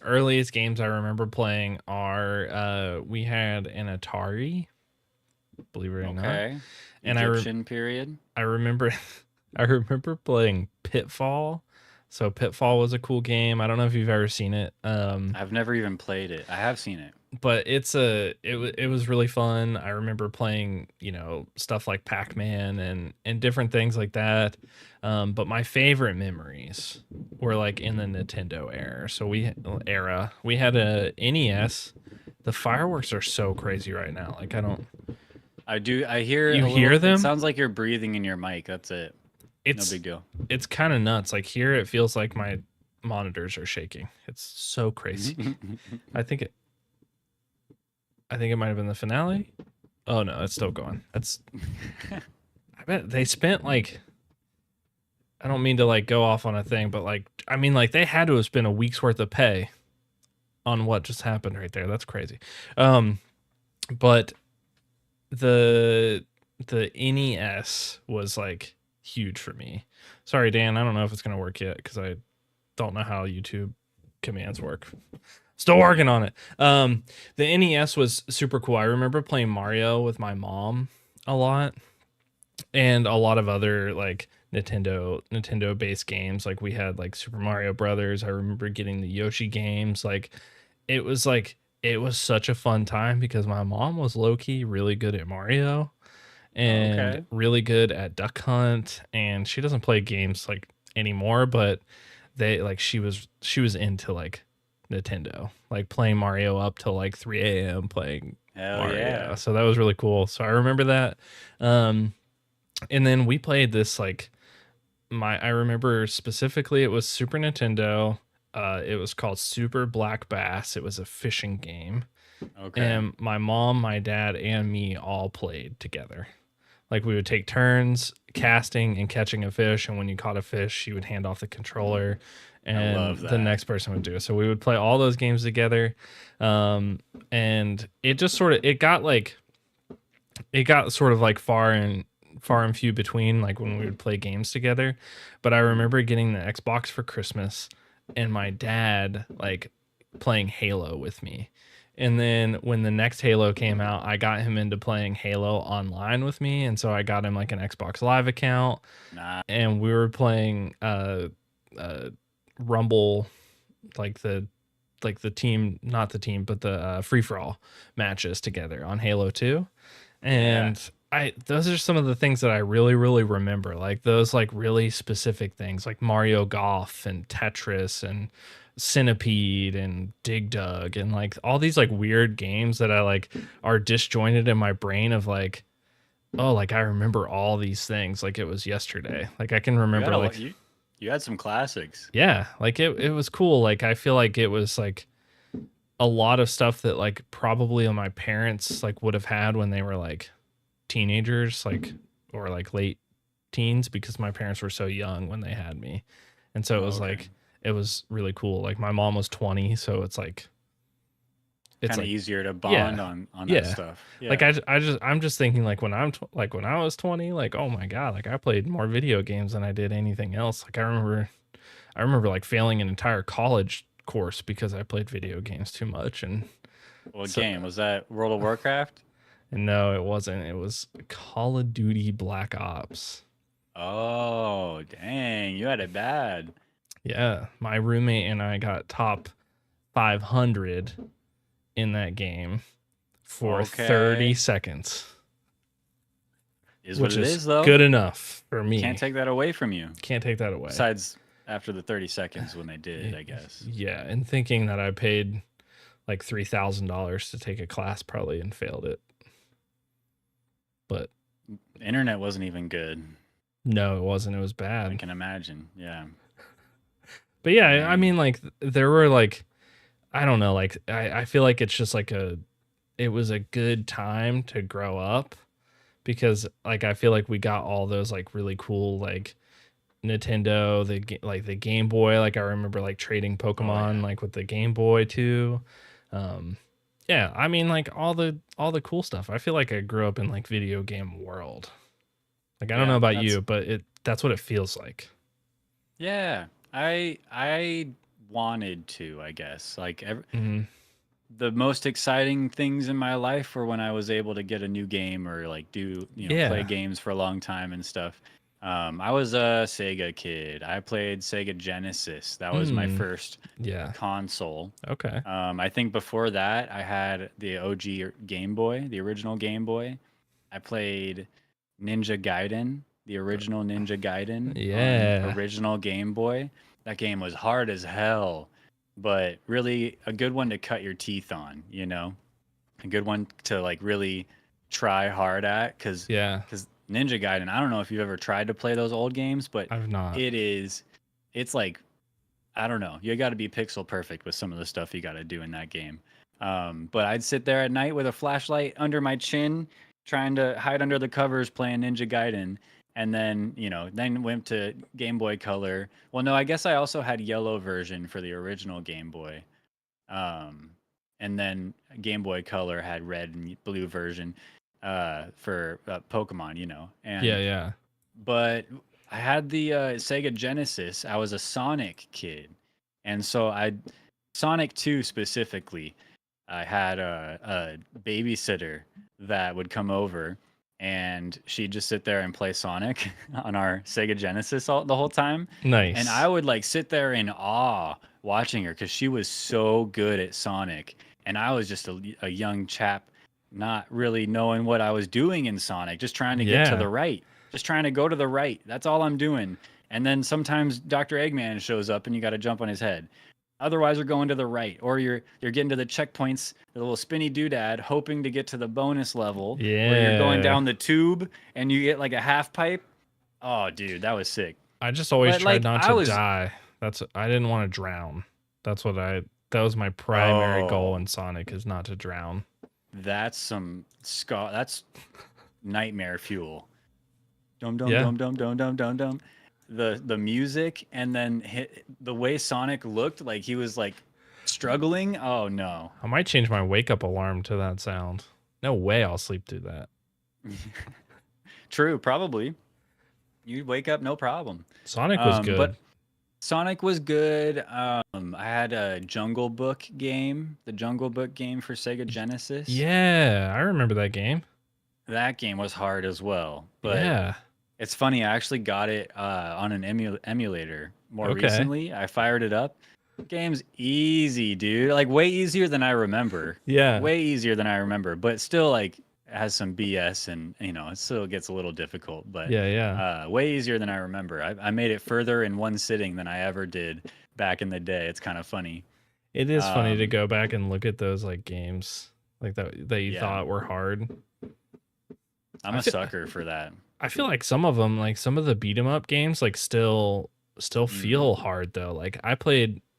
games I remember playing are we had an Atari, believe it or not. Okay. And Egyptian period. I remember I remember playing Pitfall. So Pitfall was a cool game. I don't know if you've ever seen it. I've never even played it. I have seen it. But it was really fun. I remember playing, stuff like Pac-Man and different things like that. But my favorite memories were like in the Nintendo era. We had a NES. The fireworks are so crazy right now. Like I do. I hear you a hear little. It them? sounds like you're breathing in your mic. That's it. No It's big deal. it's kind of nuts. Like here it feels like my monitors are shaking. It's so crazy. I think it I think it might have been the finale. Oh no, it's still going. I bet they spent like, I don't mean to like go off on a thing, but like I mean like they had to have spent a week's worth of pay on what just happened right there. That's crazy. Um but the NES was like huge for me. Sorry, Dan, I don't know if it's gonna work yet because I don't know how YouTube commands work. Still working on it. The NES was super cool. I remember playing Mario with my mom a lot, and a lot of other like Nintendo based games. Like we had like Super Mario Brothers. I remember getting the Yoshi games. It was such a fun time because my mom was low key really good at Mario and Okay. really good at Duck Hunt, and she doesn't play games like anymore, but she was into like Nintendo, like playing Mario up till like 3 a.m. playing Hell Mario. yeah. So that was really cool. So I remember that. And then we played this like I remember specifically it was Super Nintendo. It was called Super Black Bass. It was a fishing game. Okay. And my mom, my dad, and me all played together. Like we would take turns casting and catching a fish, and when you caught a fish, you would hand off the controller, and love the that. next person would do it. So we would play all those games together, and it just it got sort of like far and few between, like when we would play games together. But I remember getting the Xbox for Christmas, and my dad like playing Halo with me. And then when the next Halo came out, I got him into playing Halo online with me. And so I got him like an Xbox Live account. Nah. And we were playing Rumble, like the team, not the team, but the free for all matches together on Halo 2. And those are some of the things that I really, really remember. Like those like really specific things like Mario Golf and Tetris and Centipede and Dig Dug and like all these like weird games that I like are disjointed in my brain of like, oh, like I remember all these things like it was yesterday. Like I can remember like you had some classics. yeah, like it was cool. Like I feel like it was like a lot of stuff that like probably my parents like would have had when they were like teenagers, like or like late teens, because my parents were so young when they had me. And so it was like it was really cool. Like my mom was 20, so it's like it's kind of like easier to bond on that stuff. Yeah. Like I'm just thinking like when like when I was 20, like oh my god, like I played more video games than I did anything else. Like I remember like failing an entire college course because I played video games too much. And what game was that? World of Warcraft? And no, it wasn't. It was Call of Duty Black Ops. Oh, dang. You had it bad. Yeah. My roommate and I got top 500 in that game for 30 seconds. Which is though. Good enough for me. Can't take that away from you. Can't take that away. Besides after the 30 seconds when they did, I guess. Yeah. And thinking that I paid like $3,000 to take a class probably and failed it. But internet wasn't even good. No, it wasn't. It was bad. I can imagine. Yeah. But yeah, I mean, like there were like, I don't know, like I feel like it's just like it was a good time to grow up, because like I feel like we got all those like really cool like Nintendo, the Game Boy. Like I remember like trading Pokemon like with the Game Boy too. Yeah, I mean like all the cool stuff. I feel like I grew up in like video game world. Like I don't know about you, but that's what it feels like. Yeah, I wanted to, I guess. Like the most exciting things in my life were when I was able to get a new game or like play games for a long time and stuff. I was a Sega kid. I played Sega Genesis. That was my first console. Okay. I think before that I had the OG Game Boy, the original Game Boy. I played Ninja Gaiden, the original Ninja Gaiden. On original Game Boy. That game was hard as hell, but really a good one to cut your teeth on, you know? A good one to like really try hard at, because Ninja Gaiden, I don't know if you've ever tried to play those old games, but I've not. It's like, I don't know, you got to be pixel perfect with some of the stuff you got to do in that game. But I'd sit there at night with a flashlight under my chin, trying to hide under the covers playing Ninja Gaiden. And then, then went to Game Boy Color. Well, no, I guess I also had yellow version for the original Game Boy. And then Game Boy Color had red and blue version for Pokemon, And But I had the Sega Genesis. I was a Sonic kid. And so Sonic 2 specifically, I had a babysitter that would come over and she'd just sit there and play Sonic on our Sega Genesis the whole time. And I Nice. would like sit there in awe watching her because she was so good at Sonic. And I was just a young chap, not really knowing what I was doing in Sonic, just trying to get to the Yeah. right, just trying to go to the right. That's all I'm doing. And then sometimes Dr. Eggman shows up and you got to jump on his head. Otherwise, you're going to the right, or you're getting to the checkpoints, the little spinny doodad, hoping to get to the bonus level where you're going Yeah. down the tube and you get like a half pipe. Oh, dude, that was sick. I just always But tried like not I to was, die. I didn't want to drown. That was my primary goal oh, in Sonic, is not to drown. that's nightmare fuel. Dum dum Yeah. dum dum dum dum dum dum. The music and then the way Sonic looked, like he was like struggling. Oh no. I might change my wake up alarm to that sound. No way I'll sleep through that. True, probably. You'd wake up no problem. Sonic was good. But Sonic was good. I had a Jungle Book game, the Jungle Book game for Sega Genesis. Yeah, I remember that game. That game was hard as well. But Yeah. it's funny, I actually got it on an emulator more Okay. recently. I fired it up. Game's easy, dude. Like way easier than I remember. Yeah. Way easier than I remember, but still like has some BS and it still gets a little difficult, but Yeah, yeah. way easier than I remember. I made it further in one sitting than I ever did back in the day. It's kind of funny. It is funny to Um, go back and look at those like games like that you yeah, thought were hard. I'm I a feel sucker for that. I feel like some of them, like some of the beat 'em up games, like still Hmm. feel hard though. Like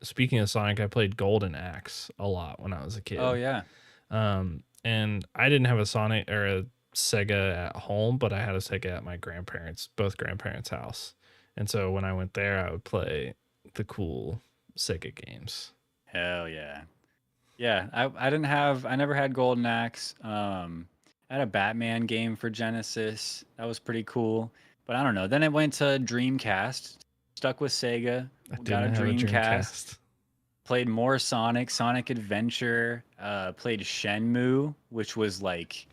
speaking of Sonic, I played Golden Axe a lot when I was a Oh kid. yeah. And I didn't have a Sonic or a Sega at home, but I had a Sega at my both grandparents' house. And so when I went there, I would play the cool Sega games. Hell yeah. Yeah, I never had Golden Axe. I had a Batman game for Genesis. That was pretty cool. But I don't know. Then it went to Dreamcast. Stuck with Sega. I Got a didn't have a Dreamcast. Dreamcast. Played more Sonic Adventure. Played Shenmue, which was like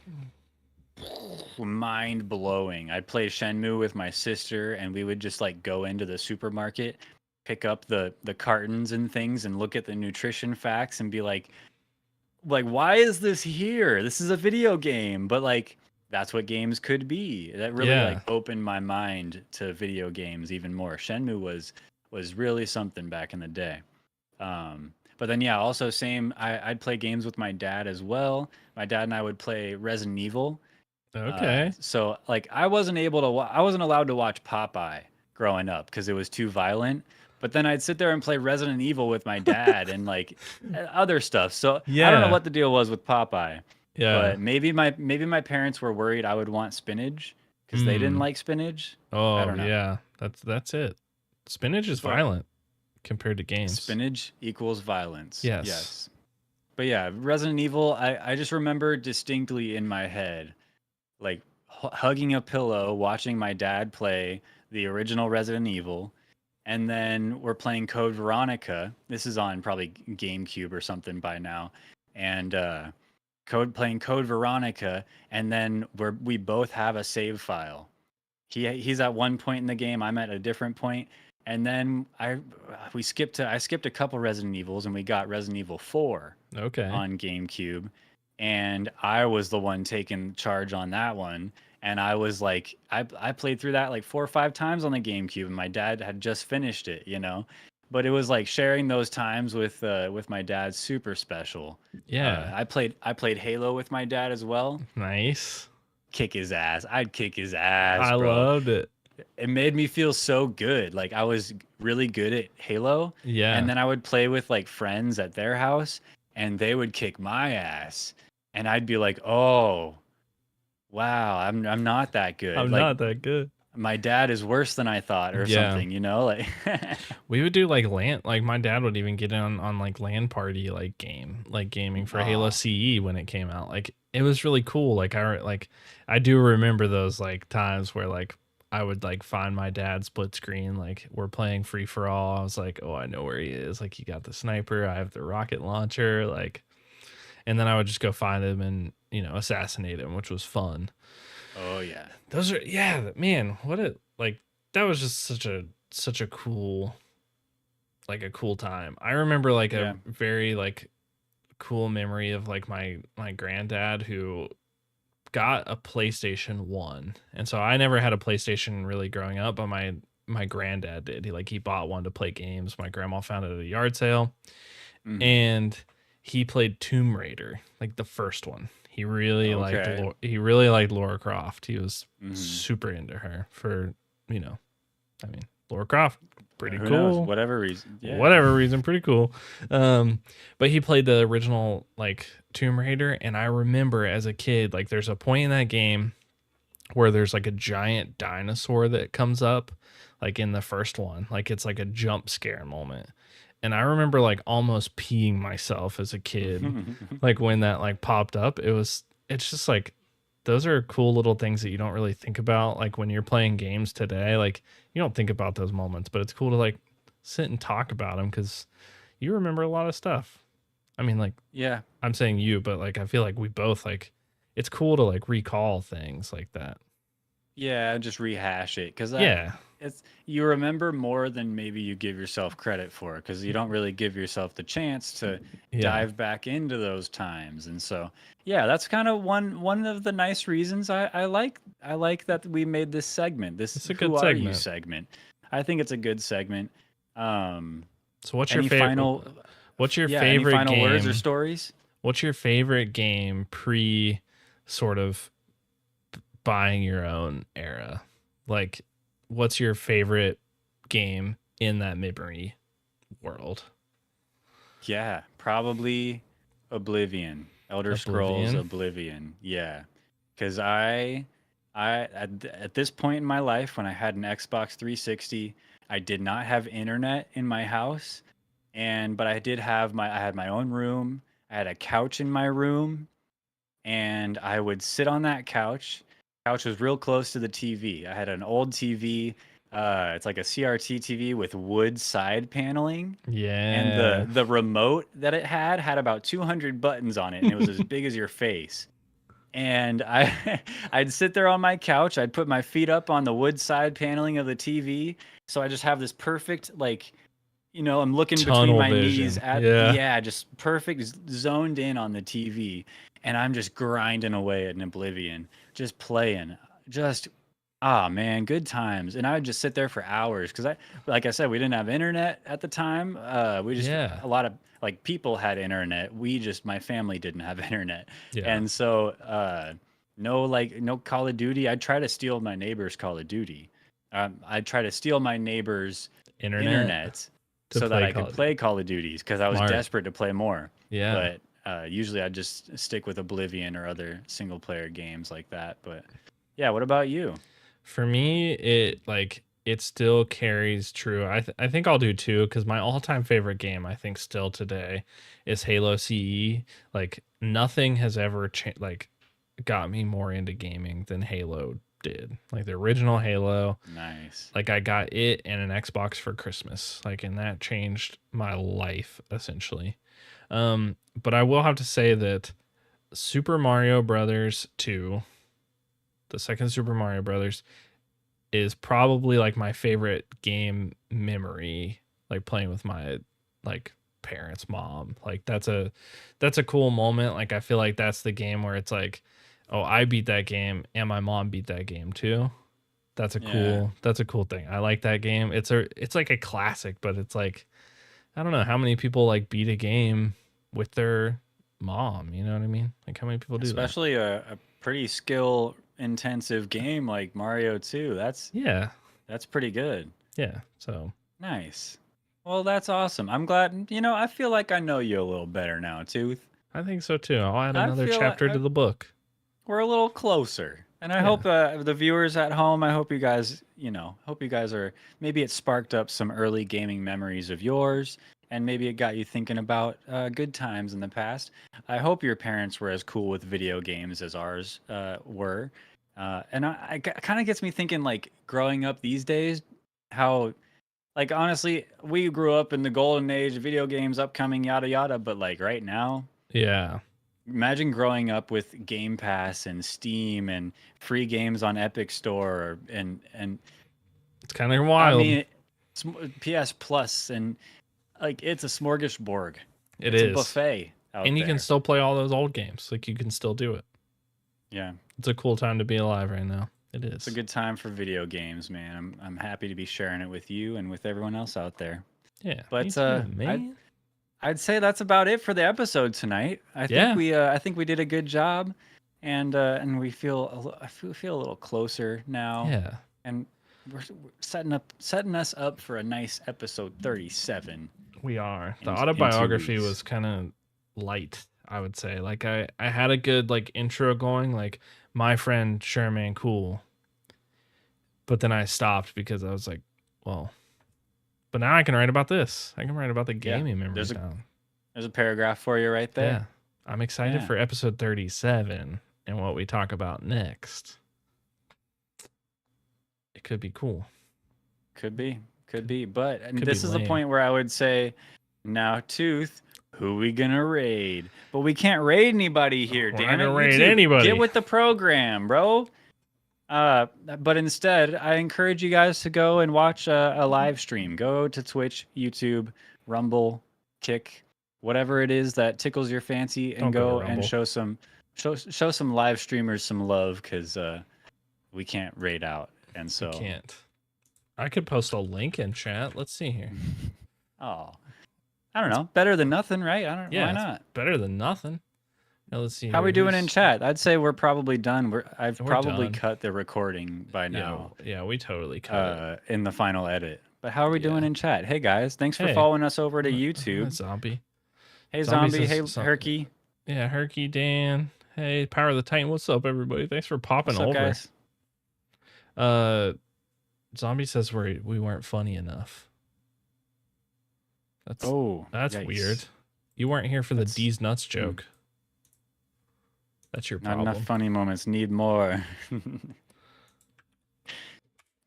mind blowing. I'd play Shenmue with my sister, and we would just like go into the supermarket, pick up the cartons and things, and look at the nutrition facts, and be like why is this here? This is a video game, but like that's what games could be. That really like Yeah. opened my mind to video games even more. Shenmue was really something back in the day. But then yeah, also same. I'd play games with my dad as well. My dad and I would play Resident Evil. Okay. So like I wasn't able to I wasn't allowed to watch Popeye growing up because it was too violent. But then I'd sit there and play Resident Evil with my dad and like other stuff. So I don't know Yeah. what the deal was with Popeye, Yeah. but maybe my parents were worried I would want spinach because they didn't Mm. like spinach. I Oh don't know. yeah. That's it. Spinach is But violent compared to games. spinach equals violence. Yes. Yes. But yeah, Resident Evil, I just remember distinctly in my head, like hugging a pillow, watching my dad play the original Resident Evil. And then we're playing Code Veronica. This is on probably GameCube or something by now. And playing Code Veronica. And then we both have a save file. He's at one point in the game. I'm at a different point. And then I skipped a couple Resident Evils and we got Resident Evil 4 Okay. on GameCube, and I was the one taking charge on that one. And I was like, I played through that like 4 or 5 times on the GameCube, and my dad had just finished it. But it was like sharing those times with my dad, super special. Yeah. I played Halo with my dad as well. Nice. Kick his ass. I'd kick his ass, I bro. loved it. It made me feel so good. Like I was really good at Halo, and Yeah. then I would play with like friends at their house, and they would kick my ass, and I'd be like, "Oh, wow, I'm not that good. I'm Like not that good. my dad is worse than I thought, or Yeah. something. Like We would do like like my dad would even get in on like LAN party like gaming for Halo oh, CE when it came out. Like it was really cool. Like I do remember those like times where like I would like find my dad split screen, like we're playing free for all. I was like, oh, I know where he is. Like he got the sniper, I have the rocket launcher, like, and then I would just go find him and, you know, assassinate him, which was fun. Oh yeah. Those are, yeah, man, what a, like, that was just such a cool, like a cool time. I remember like Yeah. a very like cool memory of like my granddad who got a PlayStation 1. And so I never had a PlayStation really growing up, but my granddad did. He bought one to play games. My grandma found it at a yard sale. Mhm. And he played Tomb Raider, like the first one. He really Okay. liked Laura Croft. He was Mhm. super into her for, you know, I mean, Laura Croft, pretty Who knows? cool. Whatever reason. Yeah. Whatever reason, pretty cool. But he played the original like Tomb Raider, and I remember as a kid, like there's a point in that game where there's like a giant dinosaur that comes up, like in the first one, like it's like a jump scare moment. And I remember like almost peeing myself as a kid, like when that like popped up. It's just like those are cool little things that you don't really think about, like when you're playing games today. Like you don't think about those moments, but it's cool to like sit and talk about them because you remember a lot of stuff. I mean, like, Yeah. I'm saying you, but like I feel like we both like it's cool to like recall things like that. Yeah, just rehash it because Yeah. it's you remember more than maybe you give yourself credit for because you don't really give yourself the chance to Yeah. dive back into those times. And so, yeah, that's kind of one of the nice reasons I like that we made this segment, this It's a Who good Are You segment. segment. I think it's a good segment. Um, So what's your any favorite final, any favorite final words or game? stories? What's your favorite game pre sort of buying your own era? Like what's your favorite game in that memory world? Yeah, probably Oblivion. Elder Scrolls Oblivion? Oblivion. Yeah. Cuz at this point in my life when I had an Xbox 360, I did not have internet in my house and but I had my own room. I had a couch in my room and I would sit on that couch. Couch was real close to the TV. I had an old TV. It's like a CRT TV with wood side paneling and Yeah. the remote that it had about 200 buttons on it and it was as big as your face. And I'd sit there on my couch, I'd put my feet up on the wood side paneling of the TV, so I just have this perfect like I'm looking between Tunnel my knees vision. at Yeah. yeah, just perfect zoned in on the TV and I'm just grinding away at an Oblivion, just playing. Just Ah, man, good times. And I would just sit there for hours because like I said, we didn't have internet at the time. We just, Yeah. a lot of like people had internet. My family didn't have internet. Yeah. And so, no Call of Duty. I'd try to steal my neighbor's Call of Duty. I'd try to steal my neighbor's Internet internet to so that play I Call could of Duty. play Call of Duties because I was Smart. desperate to play more. Yeah. But usually I'd just stick with Oblivion or other single player games like that. But yeah, what about you? For me, it still carries true. I think I'll do two because my all-time favorite game, I think still today, is Halo CE. Like nothing has ever like got me more into gaming than Halo did. Like the original Halo. Nice. Like I got it and an Xbox for Christmas. Like and that changed my life essentially. But I will have to say that Super Mario Brothers 2, the second Super Mario Brothers, is probably like my favorite game memory, like playing with my like parents' mom. Like that's a cool moment. Like I feel like that's the game where it's like, oh, I beat that game and my mom beat that game too. That's Yeah. that's a cool thing. I like that game. It's like a classic, but it's like I don't know how many people like beat a game with their mom, you know what I mean? Like how many people do that? Especially a pretty skill intensive game like Mario 2. Yeah. That's pretty good. Yeah. So Nice. Well, that's awesome. I'm glad, I feel like I know you a little better now, Tooth. I think so too. I'll add I another feel like chapter to the book. we're a little closer. And I Yeah. hope the viewers at home, I hope you guys, hope you guys are, maybe it sparked up some early gaming memories of yours, and maybe it got you thinking about good times in the past. I hope your parents were as cool with video games as ours were. And kind of gets me thinking, like, growing up these days, how, like, honestly, we grew up in the golden age of video games, upcoming, yada yada. But like right now, Yeah. imagine growing up with Game Pass and Steam and free games on Epic Store and It's kind of I wild. mean, PS Plus, and like it's a smorgasbord. It It's is. a buffet out And you there. can still play all those old games. Like you can still do it. Yeah, It's a cool time to be alive right now. It is. it's a good time for video games, man. I'm happy to be sharing it with you and with everyone else out there. Yeah. But me too, man. I'd say that's about it for the episode tonight. I think we did a good job, and we feel feel a little closer now. Yeah. And we're setting us up for a nice episode 37. We are. The in 2 autobiography weeks. was kind of light, I would say. Like I had a good like intro going, like my friend Sherman Cool. But then I stopped because I was like, well, but now I can write about this. I can write about the gaming memories now. There's a paragraph for you right there. Yeah. I'm excited for episode 37 and what we talk about next. It could be cool. Could be. But Could this be is the lame. point where I would say, now, Tooth, who we gonna raid? But we can't raid anybody here, We're damn not it. gonna raid YouTube, anybody. Get with the program, bro. But instead, I encourage you guys to go and watch a live stream. Go to Twitch, YouTube, Rumble, Kick, whatever it is that tickles your fancy, and Don't go go to and Rumble. show some live streamers some love, because we can't raid out, and so I can't. I could post a link in chat. Let's see here. Oh, I don't know. Better than nothing, right? I don't. Yeah, Why it's not? better than nothing. Now let's see. How here. we doing in Who's- chat? I'd say we're probably done. I've We're probably done. cut the recording by now. Yeah, we totally cut it. In the final edit. But how are we doing Yeah. in chat? Hey guys, thanks for Hey. following us over to Hi, YouTube. Zombie. Hey Zombie Zombie, hey says some- Herky. Yeah, Herky Dan. Hey, Power of the Titan. What's up, everybody? Thanks for popping What's up, over. guys? Zombie says we weren't funny enough. That's Yikes. weird. You weren't here for the That's- D's nuts joke. That's your Not problem. enough funny moments. Need more.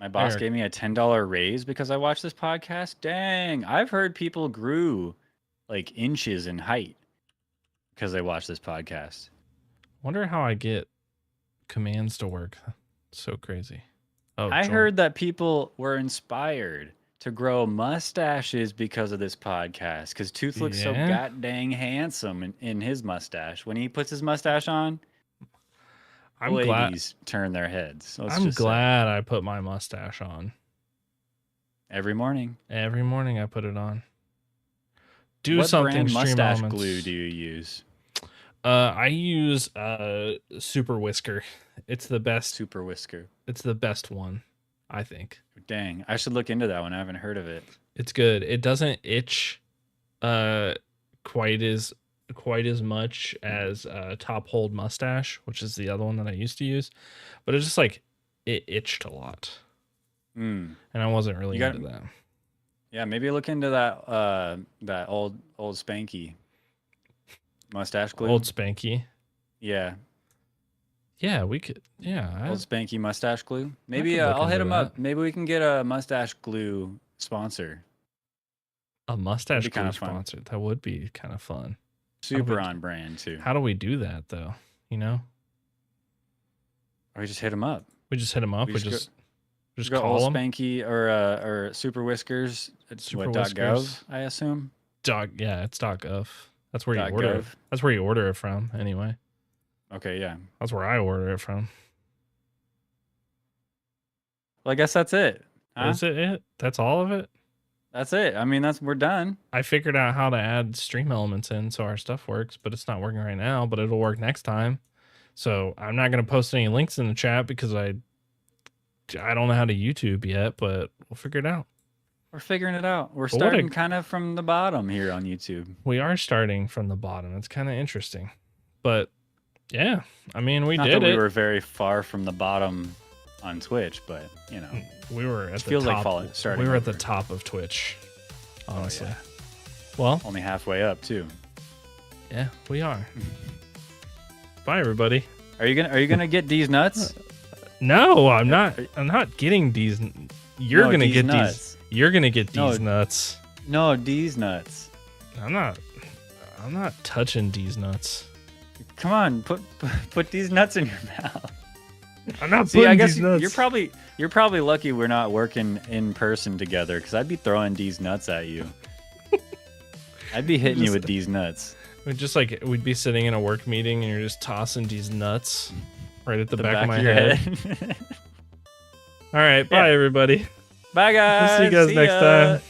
My boss Eric. gave me a $10 raise because I watched this podcast. Dang, I've heard people grew like inches in height because they watched this podcast. Wonder how I get commands to work. So crazy. Oh, I join. heard that people were inspired to grow mustaches because of this podcast, because Tooth looks so Yeah? god dang handsome in his mustache. When he puts his mustache on, I'm glad. ladies turn their heads. Let's I'm just say. glad I put my mustache on. Every morning. Every morning I put it on. Do What something. brand Stream mustache Elements. glue do you use? I use Super Whisker. It's the best. Super Whisker. It's the best one, I think. Dang, I should look into that one. I haven't heard of it. It's good. It doesn't itch quite as much as Top Hold Mustache, which is the other one that I used to use, but it's just like it itched a lot, Mm. and I wasn't really You got- into that. Yeah, maybe look into that old Spanky mustache glue. Old Spanky. Yeah, Yeah, we could. Yeah, old Spanky mustache glue. Maybe could look I'll hit into him up. that. Maybe we can get a mustache glue sponsor. a mustache be glue kinda fun. sponsor. That would be kind of fun. Super we- on brand too. How do we do that though? You know, Or we just hit him up. we just hit them up. We We just just Go call old them. Spanky or Super Whiskers. Super What, Whiskers. .gov, I assume. Yeah, it's .gov. That's where you Dot order. gov. That's where you order it from. Anyway, Okay, yeah. that's where I order it from. Well, I guess that's it. Huh? Is it? That's all of it. That's it. I mean, we're done. I figured out how to add stream elements in so our stuff works, but it's not working right now. But it'll work next time. So I'm not gonna post any links in the chat because I don't know how to YouTube yet, but we'll figure it out. We're figuring it out. We're But what a- starting kind of from the bottom here on YouTube. We are starting from the bottom. It's kind of interesting, but yeah, I mean, we Not did that it. we were very far from the bottom on Twitch, but you know, We were at the feels like top. starting We were at the over. top of Twitch, honestly. yeah. Well, only halfway up too. yeah, we are. Bye, everybody. Are you gonna get these nuts? No, I'm not. I'm not getting these. You're gonna get nuts. these. You're gonna get these nuts. No, D's nuts. I'm not touching these nuts. Come on, put these nuts in your mouth. I'm not See, putting I guess these nuts. you're probably lucky we're not working in person together, because I'd be throwing these nuts at you. I'd be hitting you with these nuts. We'd be sitting in a work meeting and you're just tossing these nuts right at the back of my head. All right, bye everybody. Bye guys. We'll see you guys next time.